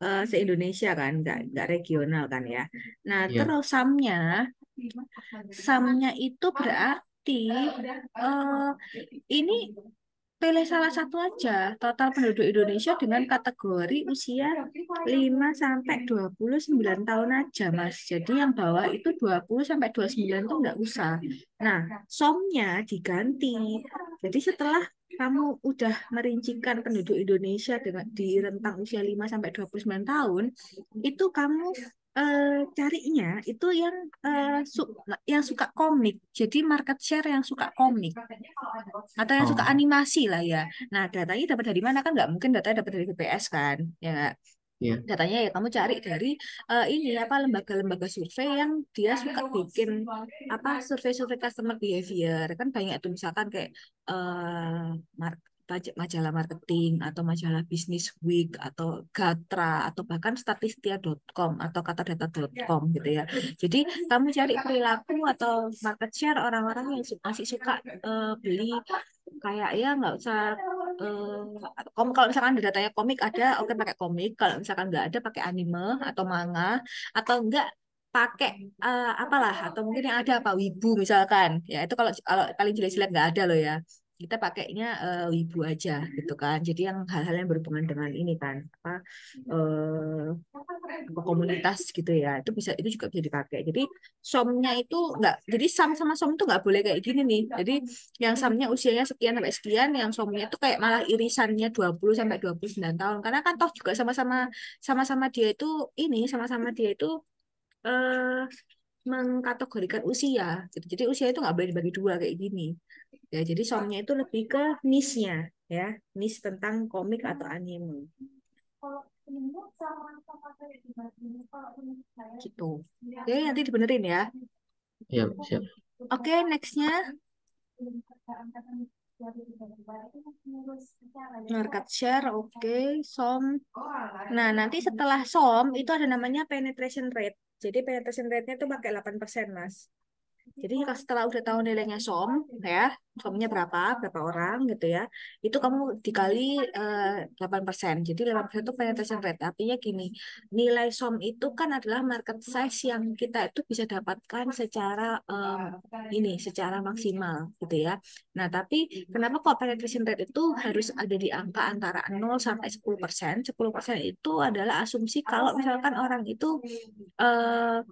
se-Indonesia kan nggak regional kan ya. Nah iya. terus samnya itu berarti eh, ini pilih salah satu aja, total penduduk Indonesia dengan kategori usia 5 sampai 29 tahun aja, Mas. Jadi yang bawah itu 20 sampai 29 tuh nggak usah. Nah, somnya diganti. Jadi setelah kamu udah merincikan penduduk Indonesia dengan di rentang usia 5 sampai 29 tahun, itu kamu carinya itu yang suka komik. Jadi market share yang suka komik atau yang suka Oh, animasi lah ya. Nah, datanya dapat dari mana kan nggak mungkin datanya dapat dari BPS kan, ya nggak? iya. Datanya ya kamu cari dari ini apa lembaga-lembaga survei yang dia suka bikin apa survei-survei customer behavior kan banyak tuh misalkan kayak majalah marketing atau majalah Business Week atau Gatra atau bahkan statistia.com atau katadata.com gitu ya. Jadi kamu cari perilaku atau market share orang-orang yang masih suka beli kayak ya nggak usah kalau misalkan ada datanya komik ada oke pakai komik kalau misalkan nggak ada pakai anime atau manga atau enggak pakai apalah atau mungkin yang ada apa wibu misalkan ya itu kalau kalau paling jelek-jelek nggak ada loh ya kita pakainya wibu aja gitu kan jadi yang hal-hal yang berhubungan dengan ini kan apa komunitas gitu ya itu bisa itu juga bisa dipakai jadi somnya itu nggak jadi sam sama som itu nggak boleh kayak gini nih jadi yang samnya usianya sekian sampai sekian yang somnya itu kayak malah irisannya 20 sampai 29 tahun karena kan toh juga sama-sama dia itu ini sama-sama dia itu eh mengkategorikan usia gitu. Jadi usia itu nggak boleh dibagi dua kayak gini ya jadi somnya itu lebih ke niche-nya ya niche tentang komik atau anime gitu oke nanti dibenerin ya Iya, siap. oke nextnya market share oke som nah nanti setelah som itu ada namanya penetration rate jadi penetration rate-nya itu pakai 8% Mas jadi kalau setelah udah tahu nilainya ya, somnya berapa orang gitu ya, itu kamu dikali 8%. Jadi 8% itu penetration rate. Artinya gini, nilai som itu kan adalah market size yang kita itu bisa dapatkan secara secara maksimal gitu ya. Nah, tapi kenapa kok penetration rate itu harus ada di angka antara 0 sampai 10%? 10% itu adalah asumsi kalau misalkan orang itu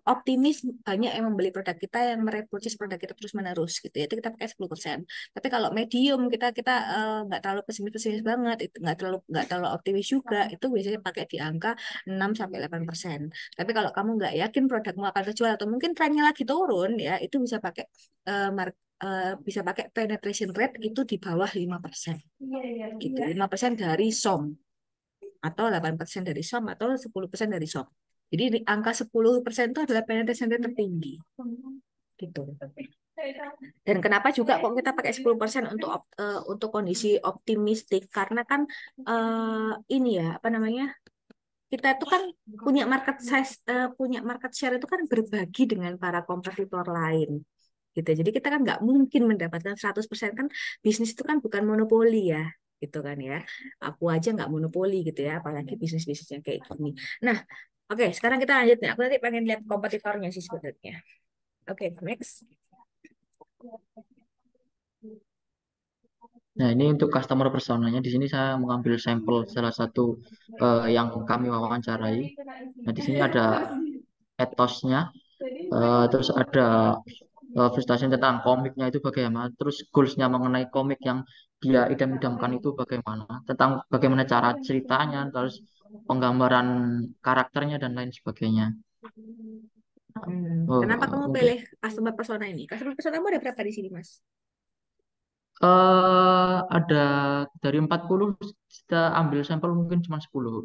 optimis banyak yang membeli produk kita yang merepurchase produk kita terus menerus gitu ya itu kita pakai 10%. Tapi kalau medium kita kita nggak terlalu pesimis banget itu nggak terlalu optimis juga itu biasanya pakai di angka 6 sampai 8%. Tapi kalau kamu nggak yakin produkmu akan terjual atau mungkin trennya lagi turun ya itu bisa pakai bisa pakai penetration rate itu di bawah 5% gitu 5% dari som atau 8% dari som atau 10% dari som. Jadi angka 10% itu adalah penetration rate tertinggi. Gitu. Dan kenapa juga kok kita pakai 10% untuk kondisi optimistik? Karena kan ini ya, apa namanya? Kita itu kan punya market share itu kan berbagi dengan para kompetitor lain. Gitu. Jadi kita kan nggak mungkin mendapatkan 100% kan bisnis itu kan bukan monopoli ya gitu kan ya. Aku aja nggak monopoli gitu ya, apalagi bisnis-bisnisnya kayak gini. Nah, oke, sekarang kita lanjut nih. Aku nanti pengen lihat kompetitornya sih sebenarnya. Oke, next. Nah, ini untuk customer personanya di sini saya mengambil sampel salah satu yang kami wawancarai. Nah, di sini ada etosnya, terus ada frustasi tentang komiknya itu bagaimana, terus goalsnya mengenai komik yang dia idam-idamkan itu bagaimana, tentang bagaimana cara ceritanya, terus penggambaran karakternya dan lain sebagainya. Kenapa kamu Mungkin pilih customer persona ini? Customer persona kamu ada berapa di sini, Mas? ada dari 40 kita ambil sampel mungkin cuma 10.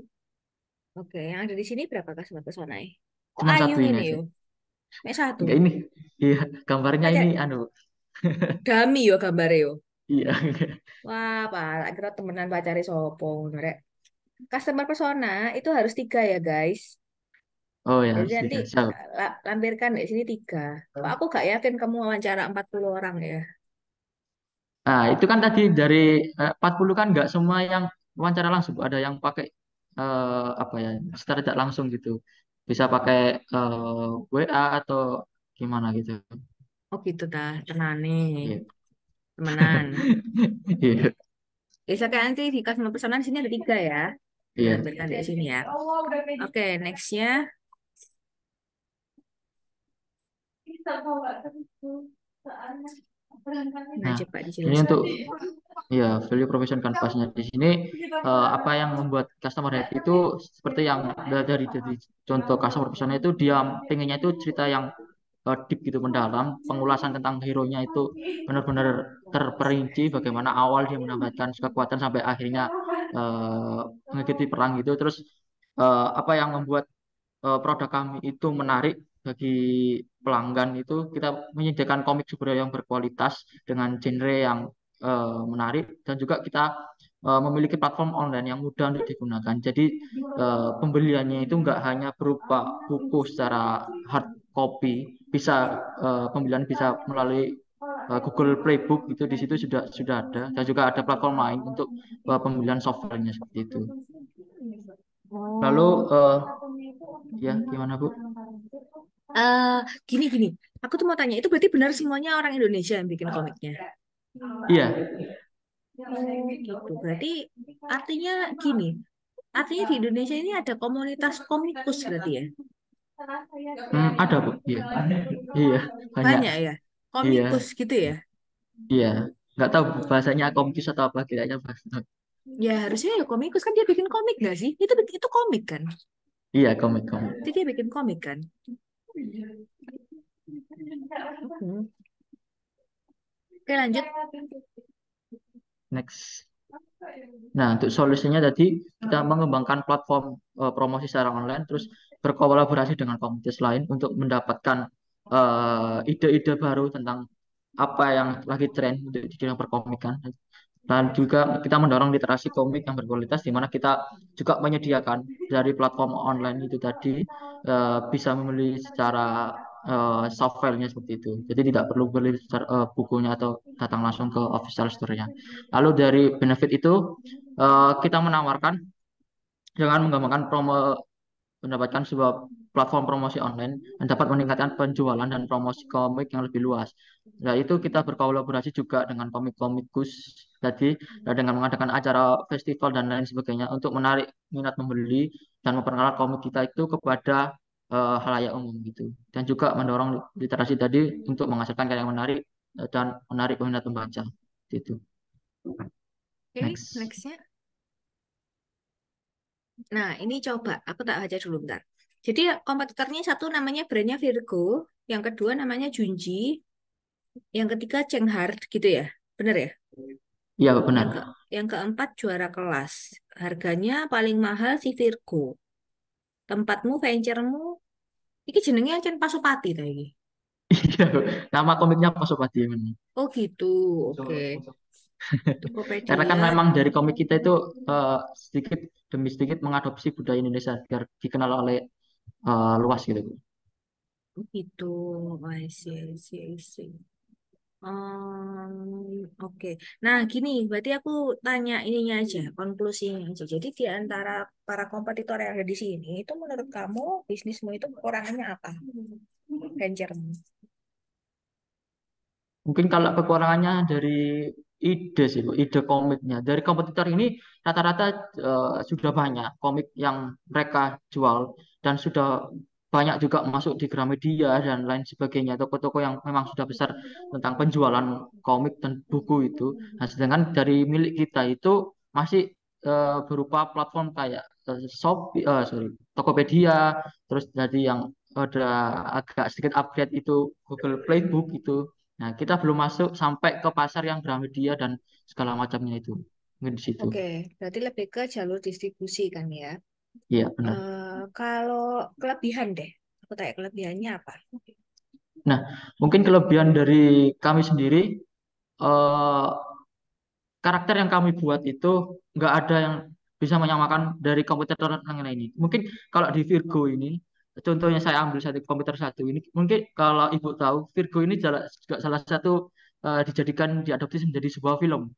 Oke, yang ada di sini berapa customer persona? Kok Cuman Ayu satu ini ini aja. yo? Mek satu. Enggak ini. Iya, gambarnya ini Pacar anu. dami yo gambare yo. Iya. Wah, Pak, kira temenan pacari sopo ngono rek. Customer persona itu harus 3 ya, guys. Oh ya, Jadi harus nanti tiga. Siap. lampirkan di sini 3. Kok aku gak yakin kamu wawancara 40 orang ya. Nah, itu kan tadi dari 40 kan nggak semua yang wawancara langsung, Bu. Ada yang pakai apa ya, secara tidak langsung gitu. Bisa pakai WA atau gimana gitu. Oh gitu dah, tenane. Iya. Temenan. Iya. Bisa kayak nanti di customer persona di sini ada 3 ya. Iya. Dilampirkan di sini ya. Oke, nextnya. Nah, Nah, coba ini dijelaskan. untuk ya value proposition canvasnya di sini apa yang membuat customer happy itu seperti yang dari contoh customer persona itu dia pengennya itu cerita yang deep gitu mendalam, pengulasan tentang hero-nya itu benar-benar terperinci bagaimana awal dia mendapatkan kekuatan sampai akhirnya uh, mengikuti perang gitu. Terus apa yang membuat produk kami itu menarik bagi pelanggan itu kita menyediakan komik superhero yang berkualitas dengan genre yang menarik dan juga kita memiliki platform online yang mudah untuk digunakan. Jadi pembeliannya itu nggak hanya berupa buku secara hard copy, bisa pembelian bisa melalui Google Playbook gitu di situ sudah ada dan juga ada platform lain untuk pembelian softwarenya seperti itu. Lalu Oh, ya gimana Bu? eh gini gini. Aku tuh mau tanya, itu berarti benar semuanya orang Indonesia yang bikin komiknya? Iya, Oh, gitu. Berarti artinya gini. Artinya di Indonesia ini ada komunitas komikus berarti ya? ada Bu. Iya, iya banyak. Banyak ya? Iya, Komikus gitu ya? iya. Nggak tahu bahasanya komikis atau apa kayaknya bahasa. Ya harusnya ya komikus kan dia bikin komik nggak sih? Itu komik kan? Iya komik-komik. Jadi dia bikin komik kan? Hmm. Oke lanjut. Next. Nah, untuk solusinya tadi kita mengembangkan platform promosi secara online, terus berkolaborasi dengan komunitas lain untuk mendapatkan ide-ide baru tentang apa yang lagi tren untuk di bidang perkomikan. Dan juga kita mendorong literasi komik yang berkualitas, di mana kita juga menyediakan dari platform online itu tadi bisa membeli secara softwarenya seperti itu. Jadi tidak perlu beli secara, bukunya atau datang langsung ke official store-nya. Lalu dari benefit itu kita menawarkan dengan mengembangkan mendapatkan sebuah platform promosi online yang dapat meningkatkan penjualan dan promosi komik yang lebih luas. Nah, itu kita berkolaborasi juga dengan komik-komikus tadi dengan mengadakan acara festival dan lain sebagainya untuk menarik minat membeli dan memperkenalkan komik kita itu kepada halayak umum gitu. Dan juga mendorong literasi tadi untuk menghasilkan karya yang menarik dan menarik minat pembaca gitu. Oke, Next. nextnya. Nah, ini coba aku tak baca dulu bentar. Jadi kompetitornya satu namanya brandnya Virgo, yang kedua namanya Junji, yang ketiga Cenghard gitu ya, bener ya? Iya benar. Yang ke yang keempat juara kelas. Harganya paling mahal si Virgo. Tempatmu, venturemu, iki jenenge ancen Pasopati ta iki. Iya, nama komiknya Pasopati benar. Oh gitu, oke. Karena kan Tokopedia, memang dari komik kita itu sedikit demi sedikit mengadopsi budaya Indonesia biar dikenal oleh luas gitu. oh gitu. I see, I see, I see. Oke. Nah, gini, berarti aku tanya ininya aja, konklusinya aja. Jadi di antara para kompetitor yang ada di sini, itu menurut kamu bisnismu itu kekurangannya apa? Venture-mu. Mungkin kalau kekurangannya dari ide sih, Bu, ide komiknya. Dari kompetitor ini rata-rata sudah banyak komik yang mereka jual dan sudah banyak juga masuk di Gramedia dan lain sebagainya, toko-toko yang memang sudah besar tentang penjualan komik dan buku itu. Nah, sedangkan dari milik kita itu masih berupa platform kayak Shopee, sorry, Tokopedia, terus jadi yang ada agak sedikit upgrade itu Google Playbook itu. Nah, kita belum masuk sampai ke pasar yang Gramedia dan segala macamnya itu. Mungkin di situ. Oke, berarti lebih ke jalur distribusi kan ya. Iya, benar. Kalau kelebihan deh, aku tanya kelebihannya apa? Nah, mungkin kelebihan dari kami sendiri, eh, karakter yang kami buat itu nggak ada yang bisa menyamakan dari kompetitor yang lain ini. Mungkin kalau di Virgo ini, contohnya saya ambil satu komputer satu ini, mungkin kalau ibu tahu, Virgo ini juga salah satu dijadikan diadopsi menjadi sebuah film.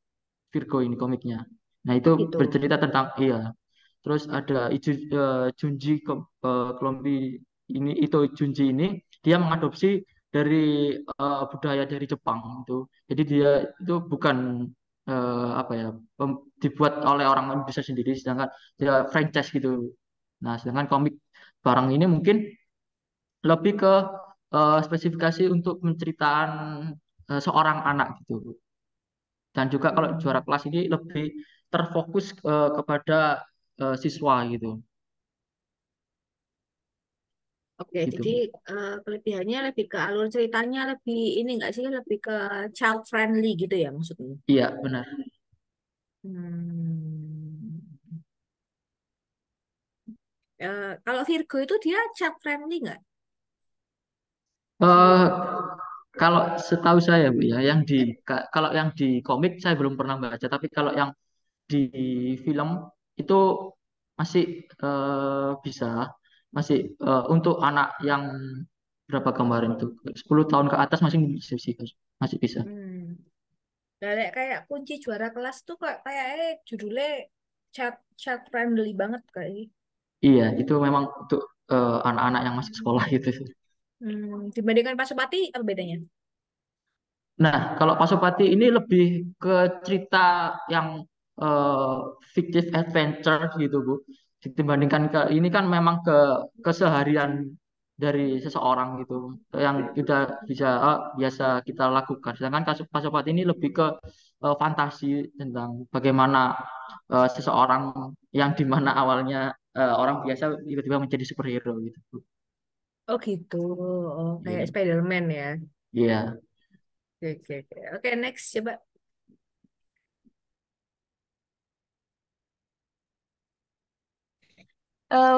Virgo ini komiknya. Nah itu Oh gitu. bercerita tentang iya. Terus ada Junji Klombi ini itu Junji ini dia mengadopsi dari budaya dari Jepang itu. Jadi dia itu bukan apa ya dibuat oleh orang Indonesia sendiri, sedangkan dia franchise gitu. Nah sedangkan komik barang ini mungkin lebih ke spesifikasi untuk menceritakan seorang anak gitu. Dan juga kalau juara Hmm. kelas ini lebih terfokus kepada siswa gitu. Oke, Gitu. jadi kelebihannya lebih ke alur ceritanya lebih ini enggak sih, lebih ke child friendly gitu ya maksudnya? Iya, benar. Hmm. Kalau Virgo itu dia child friendly nggak? Eh Sebelum. kalau setahu saya Bu ya, kalau yang di komik saya belum pernah baca, tapi kalau yang di film itu masih bisa, masih untuk anak yang berapa kemarin tuh 10 tahun ke atas masih bisa sih, masih bisa. Hmm. Nah, kayak kunci juara kelas tuh kayak judulnya child child friendly banget kayak ini. Iya, itu memang untuk anak-anak yang masih sekolah gitu. Dibandingkan Pasopati apa bedanya? Nah, kalau Pasopati ini lebih ke cerita yang eh, fictive adventure gitu, Bu. Dibandingkan ke ini kan memang ke keseharian dari seseorang gitu, yang sudah bisa biasa kita lakukan. Sedangkan Pasopati ini lebih ke fantasi tentang bagaimana seseorang yang dimana awalnya orang biasa tiba-tiba menjadi superhero gitu, Bu. Oh gitu. Oh, kayak Iya, Spider-Man ya. iya. Oke, oke, oke. Oke, next coba.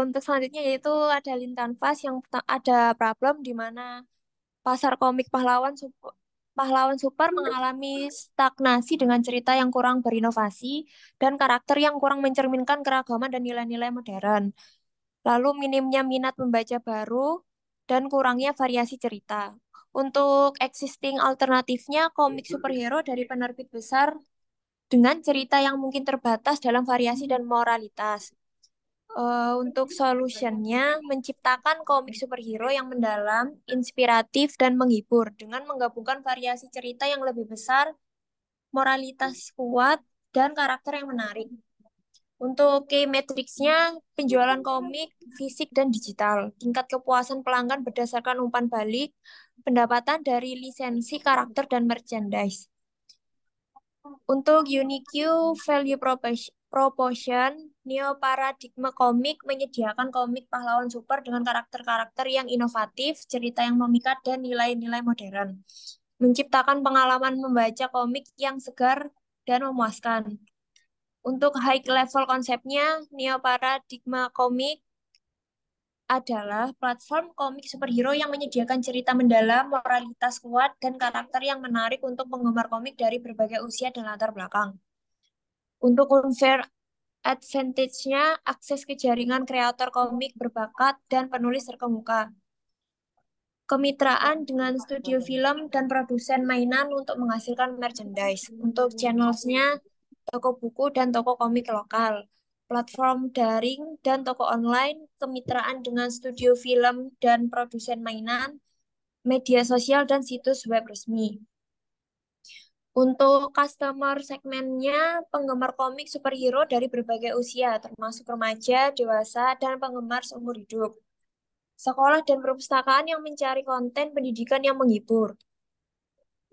Untuk selanjutnya yaitu ada Lintan Fast yang ada problem di mana pasar komik pahlawan super mengalami stagnasi dengan cerita yang kurang berinovasi dan karakter yang kurang mencerminkan keragaman dan nilai-nilai modern. Lalu minimnya minat membaca baru dan kurangnya variasi cerita. Untuk existing alternatifnya komik superhero dari penerbit besar dengan cerita yang mungkin terbatas dalam variasi dan moralitas. Untuk solutionnya, menciptakan komik superhero yang mendalam, inspiratif, dan menghibur dengan menggabungkan variasi cerita yang lebih besar, moralitas kuat, dan karakter yang menarik. Untuk key metrics-nya, penjualan komik, fisik, dan digital. Tingkat kepuasan pelanggan berdasarkan umpan balik, pendapatan dari lisensi karakter dan merchandise. Untuk unique value proportion, Neo Paradigma Komik menyediakan komik pahlawan super dengan karakter-karakter yang inovatif, cerita yang memikat, dan nilai-nilai modern. Menciptakan pengalaman membaca komik yang segar dan memuaskan. Untuk high level konsepnya, Neo Paradigma Komik adalah platform komik superhero yang menyediakan cerita mendalam, moralitas kuat, dan karakter yang menarik untuk penggemar komik dari berbagai usia dan latar belakang. Untuk unfair advantage-nya, akses ke jaringan kreator komik berbakat dan penulis terkemuka. Kemitraan dengan studio film dan produsen mainan untuk menghasilkan merchandise. Untuk channels-nya, toko buku dan toko komik lokal. Platform daring dan toko online, kemitraan dengan studio film dan produsen mainan, media sosial dan situs web resmi. Untuk customer segmennya, penggemar komik superhero dari berbagai usia, termasuk remaja, dewasa, dan penggemar seumur hidup. Sekolah dan perpustakaan yang mencari konten pendidikan yang menghibur.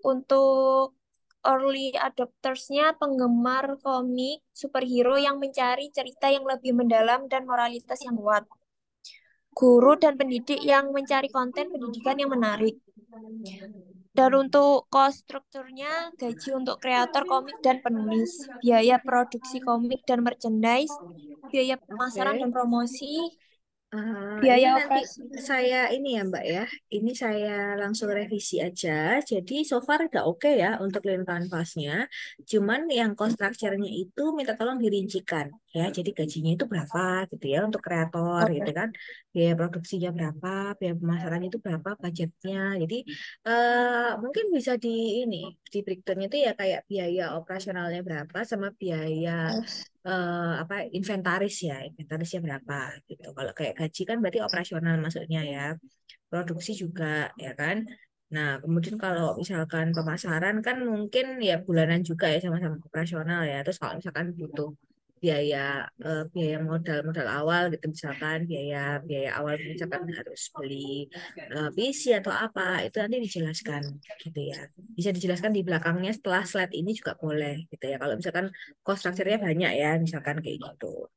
Untuk early adopters-nya, penggemar komik superhero yang mencari cerita yang lebih mendalam dan moralitas yang kuat. Guru dan pendidik yang mencari konten pendidikan yang menarik. Dan untuk cost strukturnya, gaji untuk kreator komik dan penulis, biaya produksi komik dan merchandise, biaya pemasaran Oke. dan promosi, Ini biaya nanti operasi. saya ini ya Mbak ya, ini saya langsung revisi aja. Jadi so far udah oke ya untuk link canvasnya. Cuman yang cost structure-nya itu minta tolong dirincikan ya. Jadi gajinya itu berapa gitu ya untuk kreator gitu Oke. kan. Biaya produksinya berapa, biaya pemasarannya itu berapa, budgetnya. Jadi mungkin bisa di ini di breakdown itu ya kayak biaya operasionalnya berapa sama biaya Yes. apa inventarisnya berapa gitu. Kalau kayak gaji kan berarti operasional maksudnya ya. Produksi juga ya kan. Nah, kemudian kalau misalkan pemasaran kan mungkin ya bulanan juga ya sama-sama operasional ya. Terus kalau misalkan butuh biaya biaya modal awal gitu misalkan biaya biaya awal misalkan harus beli PC atau apa itu nanti dijelaskan gitu ya. Bisa dijelaskan di belakangnya setelah slide ini juga boleh gitu ya. Kalau misalkan cost structure-nya banyak ya misalkan kayak gitu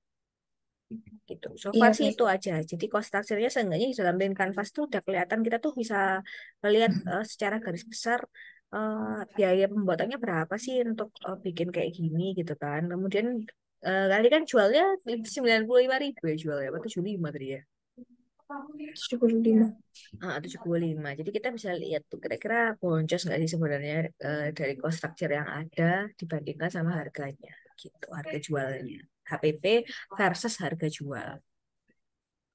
gitu. So far Iya, sih baik. itu aja. Jadi cost structure-nya seenggaknya di dalam main canvas tuh udah kelihatan kita tuh bisa melihat secara garis besar biaya pembuatannya berapa sih untuk bikin kayak gini gitu kan. Kemudian kali kan jualnya 95.000 ya jualnya, apa 75 tadi ya? 75. 75. Jadi kita bisa lihat tuh kira-kira boncos nggak sih sebenarnya dari cost structure yang ada dibandingkan sama harganya gitu, harga jualnya. HPP versus harga jual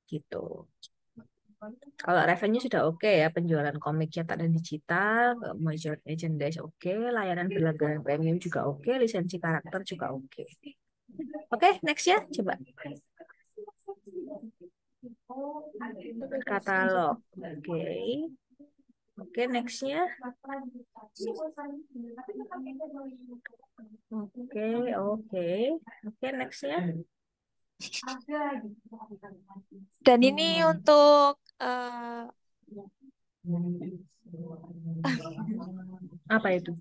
gitu. Kalau revenue sudah oke ya, penjualan komik cetak dan digital, major merchandise oke, layanan berlangganan premium juga oke, lisensi karakter juga oke. Oke, next ya, coba. Katalog, oke. Oke, nextnya. Oke, oke. Oke, nextnya. Dan ini untuk Apa itu?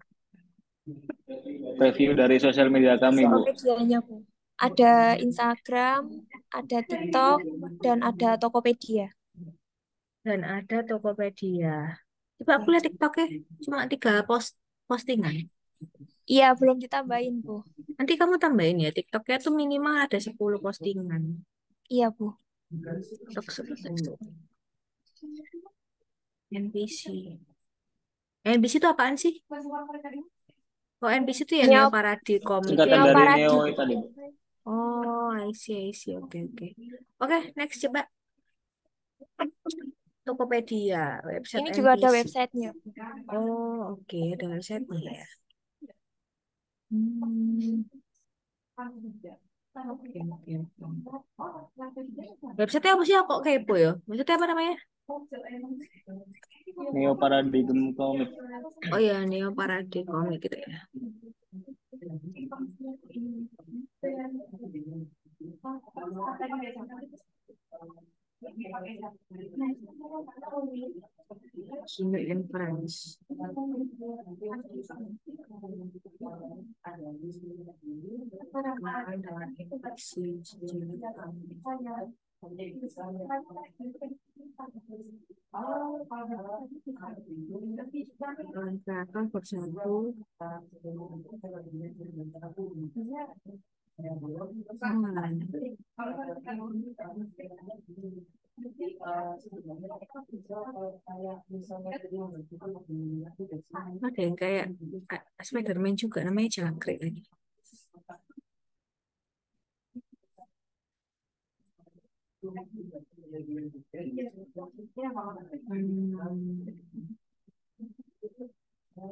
Review dari sosial media kami, Bu. Tokopedia-nya, Bu. Ada Instagram, ada TikTok, dan ada Tokopedia. Dan ada Tokopedia. Coba aku lihat TikToknya cuma 3 postingan. Iya, belum ditambahin, Bu. Nanti kamu tambahin ya, TikToknya tuh minimal ada 10 postingan. Iya, Bu. TikTok 10. NPC. NPC itu apaan sih? Oh, NPC itu ya Neo Neo, Parade komik Singkatan ya. Neo dari Paradi. Neo tadi, Bu. Oh, I see, I see. Oke, oke. Oke, next coba. Tokopedia, website Ini juga ada NPC. websitenya. Oh, oke, ada website-nya ya. Hmm. Oke, oke, oke. Website apa sih? Aku kok kepo ya. Website apa namanya? Neo Paradigm Comic. Oh ya, Neo Parade komik gitu ya. Kino and Friends. Langkahkan bersatu. Ada yang kayak Spiderman juga namanya Jangkrik lagi.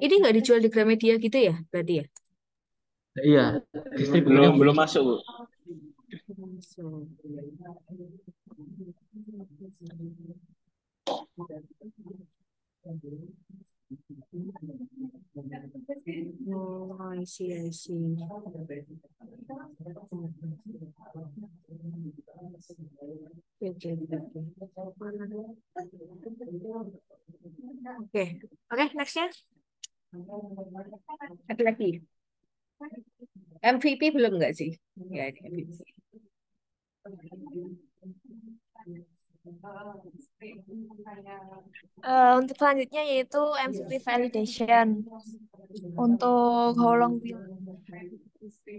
Ini nggak dijual di Gramedia gitu ya, berarti ya? Iya, distributornya Belum masuk, Bu. Oh, I see, I see. Oke, oke, nextnya. Ada lagi. MVP belum nggak sih? Ya, ini MVP. Untuk selanjutnya yaitu MVP validation untuk How Long Will.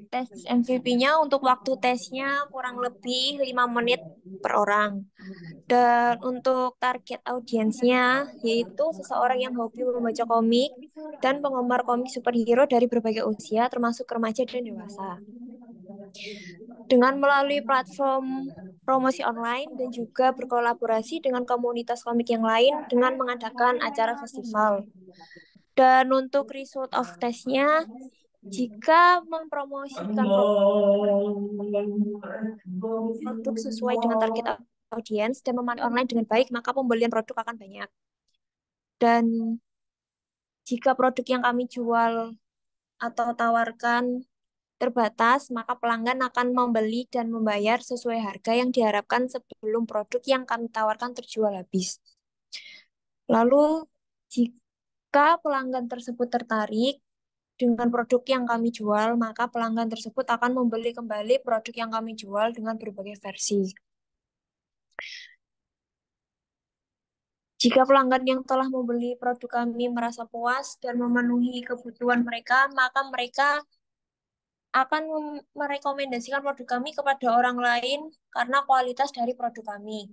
tes MVP-nya untuk waktu tesnya kurang lebih 5 menit per orang. Dan untuk target audiensnya yaitu seseorang yang hobi membaca komik dan penggemar komik superhero dari berbagai usia termasuk remaja dan dewasa. Dengan melalui platform promosi online dan juga berkolaborasi dengan komunitas komik yang lain dengan mengadakan acara festival. Dan untuk result of testnya, jika mempromosikan produk sesuai dengan target audiens dan memanfaatkan online dengan baik, maka pembelian produk akan banyak. Dan jika produk yang kami jual atau tawarkan terbatas, maka pelanggan akan membeli dan membayar sesuai harga yang diharapkan sebelum produk yang kami tawarkan terjual habis. Lalu, jika pelanggan tersebut tertarik dengan produk yang kami jual, maka pelanggan tersebut akan membeli kembali produk yang kami jual dengan berbagai versi. Jika pelanggan yang telah membeli produk kami merasa puas dan memenuhi kebutuhan mereka, maka mereka akan merekomendasikan produk kami kepada orang lain karena kualitas dari produk kami.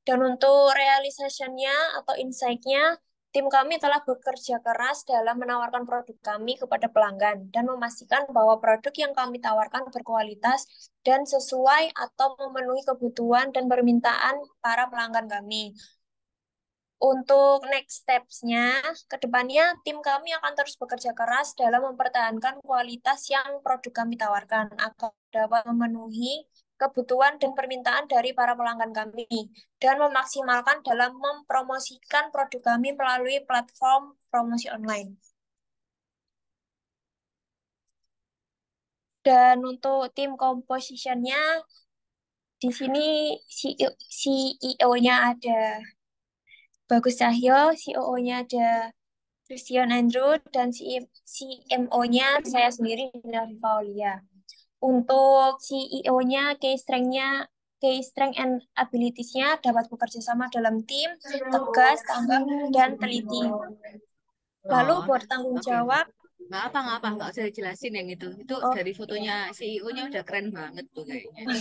Dan untuk realisasinya atau insight-nya, tim kami telah bekerja keras dalam menawarkan produk kami kepada pelanggan dan memastikan bahwa produk yang kami tawarkan berkualitas dan sesuai atau memenuhi kebutuhan dan permintaan para pelanggan kami. Untuk next steps-nya, ke depannya tim kami akan terus bekerja keras dalam mempertahankan kualitas yang produk kami tawarkan agar dapat memenuhi kebutuhan dan permintaan dari para pelanggan kami dan memaksimalkan dalam mempromosikan produk kami melalui platform promosi online. Dan untuk tim composition-nya, di sini CEO-nya ada Bagus Cahyo, COO-nya ada Christian Andrew, dan CMO-nya saya sendiri, Dina Rifa Aulia. Untuk CEO-nya, key strength and abilities-nya dapat bekerja sama dalam tim, tegas, tanggap, dan teliti. Lalu bertanggung jawab. Nggak usah dijelasin yang itu. Itu dari fotonya CEO-nya udah keren banget tuh kayaknya.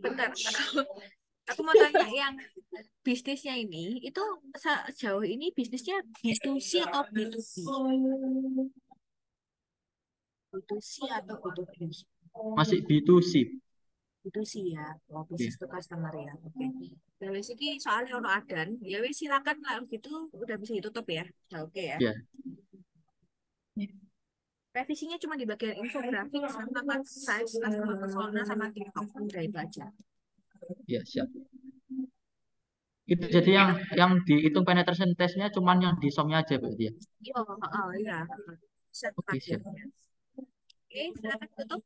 Bentar, aku mau tanya yang bisnisnya ini, itu sejauh ini bisnisnya B2C atau B2B? B2C atau B2B? Masih B2C. B2C ya, bisnis to customer ya. Oke. Dari segi soalnya ono adan, ya wis silakan lah gitu, udah bisa ditutup ya. Oke ya. Ya. Revisinya cuma di bagian infografik sama size customer persona sama TikTok, udah itu aja. Ya, siap. Itu jadi yang dihitung penetration testnya cuman yang di SOM-nya aja berarti ya? Iya. Oke, siap. Oke, silakan tutup.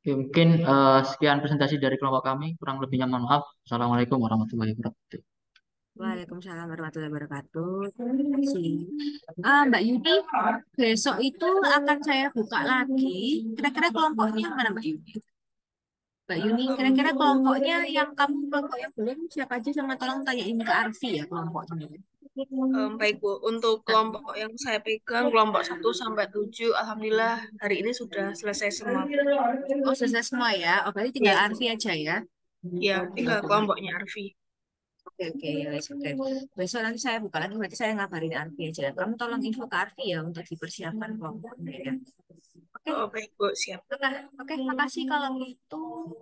Oke, mungkin sekian presentasi dari kelompok kami. Kurang lebihnya mohon maaf. Assalamualaikum warahmatullahi wabarakatuh. Waalaikumsalam warahmatullahi wabarakatuh. Mbak Yudi, besok itu akan saya buka lagi. Kira-kira kelompoknya mana Mbak Yudi? Mbak Yuni, kira-kira kelompoknya yang kelompok yang belum siapa aja, sama tolong tanyain ke Arfi ya kelompoknya. Baik Bu, untuk kelompok yang saya pegang, kelompok 1 sampai 7, alhamdulillah hari ini sudah selesai semua. Oh, selesai semua ya? Oh, berarti tinggal Arfi aja ya? Ya, tinggal kelompoknya Arfi. Oke, oke. Besok nanti saya buka lagi, berarti saya ngabarin Arfi aja. Kamu tolong info ke Arfi ya untuk dipersiapkan kelompoknya ya. Oke. Oh, baik Bu, siap. Oke, makasih kalau gitu.